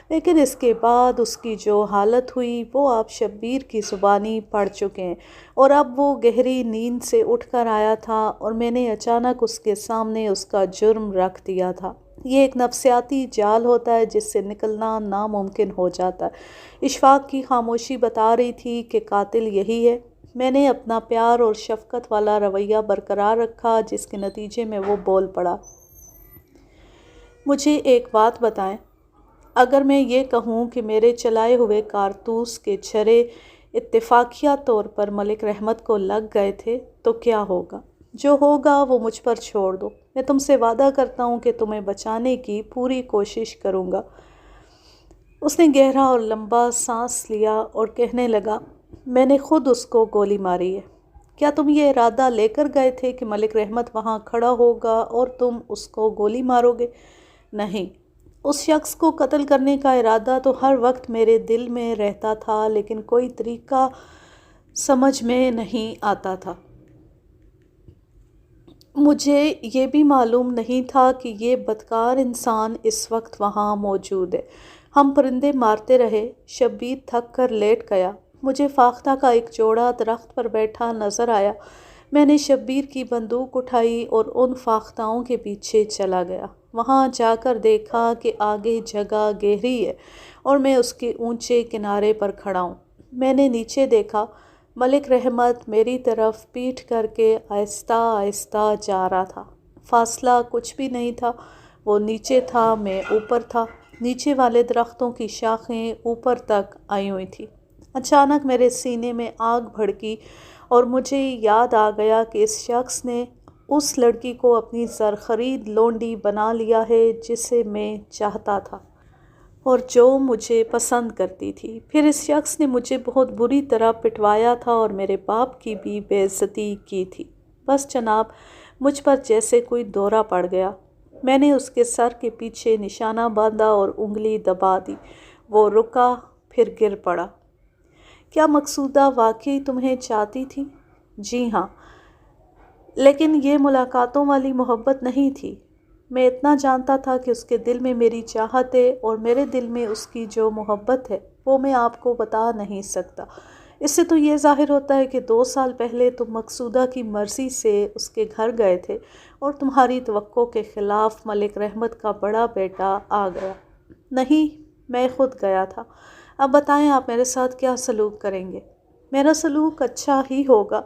A: لیکن اس کے بعد اس کی جو حالت ہوئی وہ آپ شبیر کی زبانی پڑھ چکے ہیں، اور اب وہ گہری نیند سے اٹھ کر آیا تھا اور میں نے اچانک اس کے سامنے اس کا جرم رکھ دیا تھا۔ یہ ایک نفسیاتی جال ہوتا ہے جس سے نکلنا ناممکن ہو جاتا ہے۔ اشفاق کی خاموشی بتا رہی تھی کہ قاتل یہی ہے۔ میں نے اپنا پیار اور شفقت والا رویہ برقرار رکھا، جس کے نتیجے میں وہ بول پڑا، مجھے ایک بات بتائیں، اگر میں یہ کہوں کہ میرے چلائے ہوئے کارتوس کے چھرے اتفاقیہ طور پر ملک رحمت کو لگ گئے تھے تو کیا ہوگا؟ جو ہوگا وہ مجھ پر چھوڑ دو، میں تم سے وعدہ کرتا ہوں کہ تمہیں بچانے کی پوری کوشش کروں گا۔ اس نے گہرا اور لمبا سانس لیا اور کہنے لگا، میں نے خود اس کو گولی ماری ہے۔ کیا تم یہ ارادہ لے کر گئے تھے کہ ملک رحمت وہاں کھڑا ہوگا اور تم اس کو گولی مارو گے؟ نہیں، اس شخص کو قتل کرنے کا ارادہ تو ہر وقت میرے دل میں رہتا تھا، لیکن کوئی طریقہ سمجھ میں نہیں آتا تھا۔ مجھے یہ بھی معلوم نہیں تھا کہ یہ بدکار انسان اس وقت وہاں موجود ہے۔ ہم پرندے مارتے رہے، شبیر تھک کر لیٹ گیا۔ مجھے فاختہ کا ایک جوڑا درخت پر بیٹھا نظر آیا۔ میں نے شبیر کی بندوق اٹھائی اور ان فاختاؤں کے پیچھے چلا گیا۔ وہاں جا کر دیکھا کہ آگے جگہ گہری ہے اور میں اس کے اونچے کنارے پر کھڑا ہوں۔ میں نے نیچے دیکھا، ملک رحمت میری طرف پیٹھ کر کے آہستہ آہستہ جا رہا تھا۔ فاصلہ کچھ بھی نہیں تھا، وہ نیچے تھا، میں اوپر تھا۔ نیچے والے درختوں کی شاخیں اوپر تک آئی ہوئی تھیں۔ اچانک میرے سینے میں آگ بھڑکی اور مجھے یاد آ گیا کہ اس شخص نے اس لڑکی کو اپنی زرخرید لونڈی بنا لیا ہے جسے میں چاہتا تھا اور جو مجھے پسند کرتی تھی۔ پھر اس شخص نے مجھے بہت بری طرح پٹوایا تھا اور میرے باپ کی بھی بے عزتی کی تھی۔ بس جناب، مجھ پر جیسے کوئی دورہ پڑ گیا۔ میں نے اس کے سر کے پیچھے نشانہ باندھا اور انگلی دبا دی۔ وہ رکا، پھر گر پڑا۔ کیا مقصودہ واقعی تمہیں چاہتی تھی؟ جی ہاں، لیکن یہ ملاقاتوں والی محبت نہیں تھی۔ میں اتنا جانتا تھا کہ اس کے دل میں میری چاہت ہے اور میرے دل میں اس کی جو محبت ہے وہ میں آپ کو بتا نہیں سکتا۔ اس سے تو یہ ظاہر ہوتا ہے کہ 2 سال پہلے تم مقصودہ کی مرضی سے اس کے گھر گئے تھے اور تمہاری توقع کے خلاف ملک رحمت کا بڑا بیٹا آ گیا۔ نہیں، میں خود گیا تھا۔ اب بتائیں آپ میرے ساتھ کیا سلوک کریں گے؟ میرا سلوک اچھا ہی ہوگا۔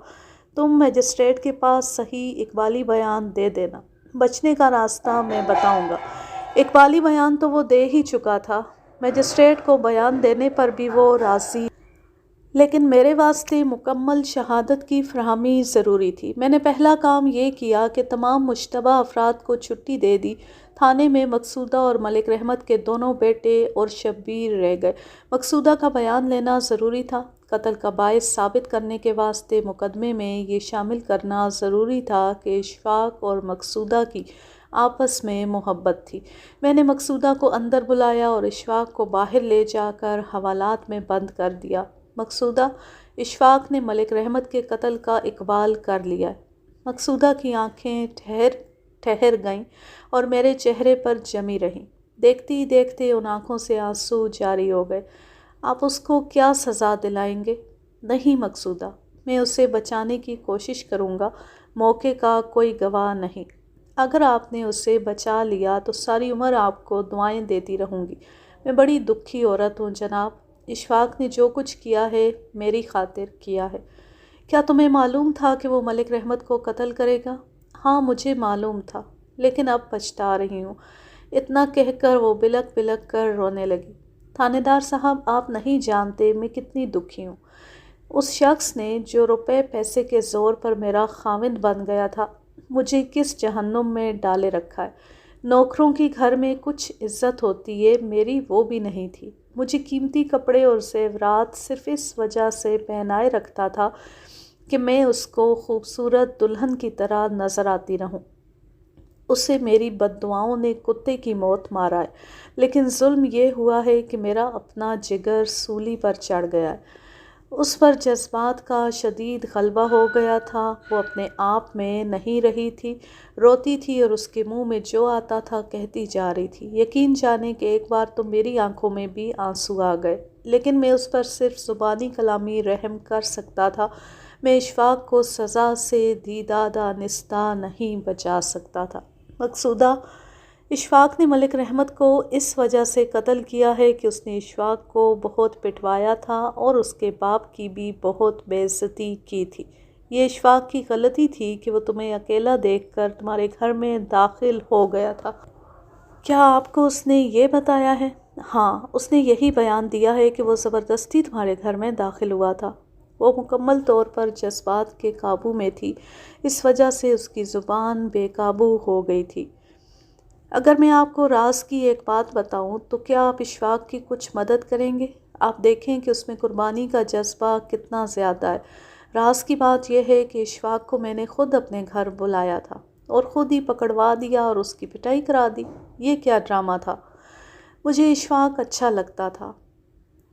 A: تم مجسٹریٹ کے پاس صحیح اقبالی بیان دے دینا، بچنے کا راستہ میں بتاؤں گا۔ اقبالی بیان تو وہ دے ہی چکا تھا۔ مجسٹریٹ کو بیان دینے پر بھی وہ راضی، لیکن میرے واسطے مکمل شہادت کی فراہمی ضروری تھی۔ میں نے پہلا کام یہ کیا کہ تمام مشتبہ افراد کو چھٹی دے دی۔ تھانے میں مقصودہ اور ملک رحمت کے دونوں بیٹے اور شبیر رہ گئے۔ مقصودہ کا بیان لینا ضروری تھا۔ قتل کا باعث ثابت کرنے کے واسطے مقدمے میں یہ شامل کرنا ضروری تھا کہ اشفاق اور مقصودہ کی آپس میں محبت تھی۔ میں نے مقصودہ کو اندر بلایا اور اشفاق کو باہر لے جا کر حوالات میں بند کر دیا۔ مقصودہ، اشفاق نے ملک رحمت کے قتل کا اقبال کر لیا ہے۔ مقصودہ کی آنکھیں ٹھہر گئیں اور میرے چہرے پر جمی رہیں۔ دیکھتے ہی دیکھتے ان آنکھوں سے آنسو جاری ہو گئے۔ آپ اس کو کیا سزا دلائیں گے؟ نہیں مقصودہ، میں اسے بچانے کی کوشش کروں گا۔ موقع کا کوئی گواہ نہیں۔ اگر آپ نے اسے بچا لیا تو ساری عمر آپ کو دعائیں دیتی رہوں گی۔ میں بڑی دکھی عورت ہوں جناب۔ اشفاق نے جو کچھ کیا ہے میری خاطر کیا ہے۔ کیا تمہیں معلوم تھا کہ وہ ملک رحمت کو قتل کرے گا؟ ہاں، مجھے معلوم تھا، لیکن اب پچھتا رہی ہوں۔ اتنا کہہ کر وہ بلک بلک کر رونے لگی۔ تھانے دار صاحب، آپ نہیں جانتے میں کتنی دکھی ہوں۔ اس شخص نے جو روپے پیسے کے زور پر میرا خاوند بن گیا تھا، مجھے کس جہنم میں ڈالے رکھا ہے۔ نوکروں کی گھر میں کچھ عزت ہوتی ہے، میری وہ بھی نہیں تھی۔ مجھے قیمتی کپڑے اور زیورات صرف اس وجہ سے پہنائے رکھتا تھا کہ میں اس کو خوبصورت دلہن کی طرح نظر آتی رہوں۔ اسے میری بددعاؤں نے کتے کی موت مارا ہے، لیکن ظلم یہ ہوا ہے کہ میرا اپنا جگر سولی پر چڑھ گیا ہے۔ اس پر جذبات کا شدید غلبہ ہو گیا تھا، وہ اپنے آپ میں نہیں رہی تھی، روتی تھی اور اس کے منہ میں جو آتا تھا کہتی جا رہی تھی۔ یقین جانے کہ ایک بار تو میری آنکھوں میں بھی آنسو آ گئے، لیکن میں اس پر صرف زبانی کلامی رحم کر سکتا تھا۔ میں اشفاق کو سزا سے دیدہ دانستہ نہیں بچا سکتا تھا۔ مقصودہ، اشفاق نے ملک رحمت کو اس وجہ سے قتل کیا ہے کہ اس نے اشفاق کو بہت پٹوایا تھا اور اس کے باپ کی بھی بہت بے عزتی کی تھی۔ یہ اشفاق کی غلطی تھی کہ وہ تمہیں اکیلا دیکھ کر تمہارے گھر میں داخل ہو گیا تھا۔ کیا آپ کو اس نے یہ بتایا ہے؟ ہاں، اس نے یہی بیان دیا ہے کہ وہ زبردستی تمہارے گھر میں داخل ہوا تھا۔ وہ مکمل طور پر جذبات کے قابو میں تھی، اس وجہ سے اس کی زبان بے قابو ہو گئی تھی۔ اگر میں آپ کو راز کی ایک بات بتاؤں تو کیا آپ اشفاق کی کچھ مدد کریں گے؟ آپ دیکھیں کہ اس میں قربانی کا جذبہ کتنا زیادہ ہے۔ راز کی بات یہ ہے کہ اشفاق کو میں نے خود اپنے گھر بلایا تھا اور خود ہی پکڑوا دیا اور اس کی پٹائی کرا دی۔ یہ کیا ڈرامہ تھا؟ مجھے اشفاق اچھا لگتا تھا۔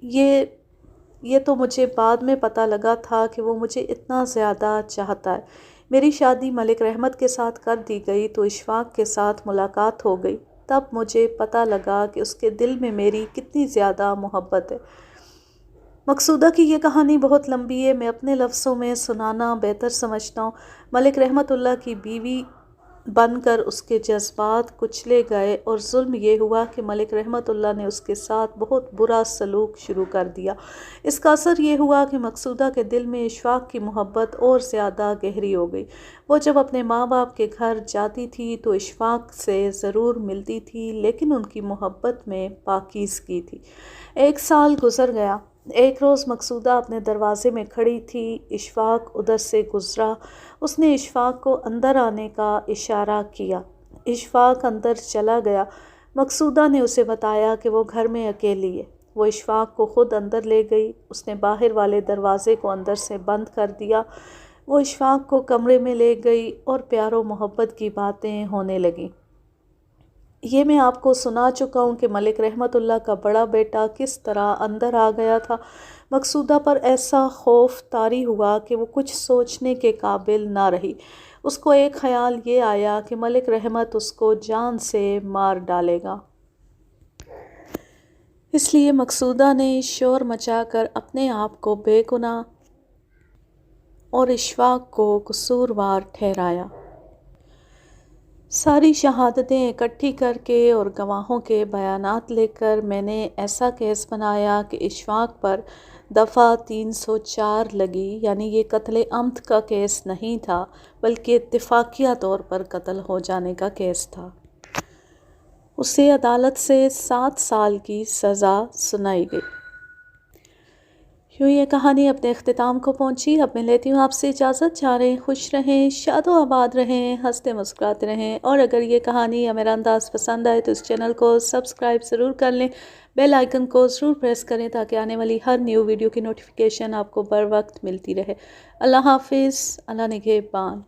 A: یہ تو مجھے بعد میں پتہ لگا تھا کہ وہ مجھے اتنا زیادہ چاہتا ہے۔ میری شادی ملک رحمت کے ساتھ کر دی گئی تو اشفاق کے ساتھ ملاقات ہو گئی، تب مجھے پتہ لگا کہ اس کے دل میں میری کتنی زیادہ محبت ہے۔ مقصودہ کی یہ کہانی بہت لمبی ہے، میں اپنے لفظوں میں سنانا بہتر سمجھتا ہوں۔ ملک رحمت اللہ کی بیوی بن کر اس کے جذبات کچلے گئے اور ظلم یہ ہوا کہ ملک رحمت اللہ نے اس کے ساتھ بہت برا سلوک شروع کر دیا۔ اس کا اثر یہ ہوا کہ مقصودہ کے دل میں اشفاق کی محبت اور زیادہ گہری ہو گئی۔ وہ جب اپنے ماں باپ کے گھر جاتی تھی تو اشفاق سے ضرور ملتی تھی، لیکن ان کی محبت میں پاکیزگی تھی۔ 1 سال گزر گیا۔ ایک روز مقصودہ اپنے دروازے میں کھڑی تھی، اشفاق ادھر سے گزرا۔ اس نے اشفاق کو اندر آنے کا اشارہ کیا۔ اشفاق اندر چلا گیا۔ مقصودہ نے اسے بتایا کہ وہ گھر میں اکیلی ہے۔ وہ اشفاق کو خود اندر لے گئی۔ اس نے باہر والے دروازے کو اندر سے بند کر دیا۔ وہ اشفاق کو کمرے میں لے گئی اور پیار و محبت کی باتیں ہونے لگیں۔ یہ میں آپ کو سنا چکا ہوں کہ ملک رحمت اللہ کا بڑا بیٹا کس طرح اندر آ گیا تھا۔ مقصودہ پر ایسا خوف طاری ہوا کہ وہ کچھ سوچنے کے قابل نہ رہی۔ اس کو ایک خیال یہ آیا کہ ملک رحمت اس کو جان سے مار ڈالے گا۔ اس لیے مقصودہ نے شور مچا کر اپنے آپ کو بے گناہ اور اشفاق کو قصوروار ٹھہرایا۔ ساری شہادتیں اکٹھی کر کے اور گواہوں کے بیانات لے کر میں نے ایسا کیس بنایا کہ اشفاق پر دفعہ 304 لگی، یعنی یہ قتل عمد کا کیس نہیں تھا بلکہ اتفاقیہ طور پر قتل ہو جانے کا کیس تھا۔ اسے عدالت سے 7 سال کی سزا سنائی گئی۔ یوں یہ کہانی اپنے اختتام کو پہنچی۔ اب میں لیتی ہوں آپ سے اجازت۔ جا رہے ہیں، خوش رہیں، شاد و آباد رہیں، ہنستے مسکراتے رہیں، اور اگر یہ کہانی یا میرا انداز پسند آئے تو اس چینل کو سبسکرائب ضرور کر لیں، بیل آئیکن کو ضرور پریس کریں تاکہ آنے والی ہر نیو ویڈیو کی نوٹیفیکیشن آپ کو بر وقت ملتی رہے۔ اللہ حافظ، اللہ نگہبان۔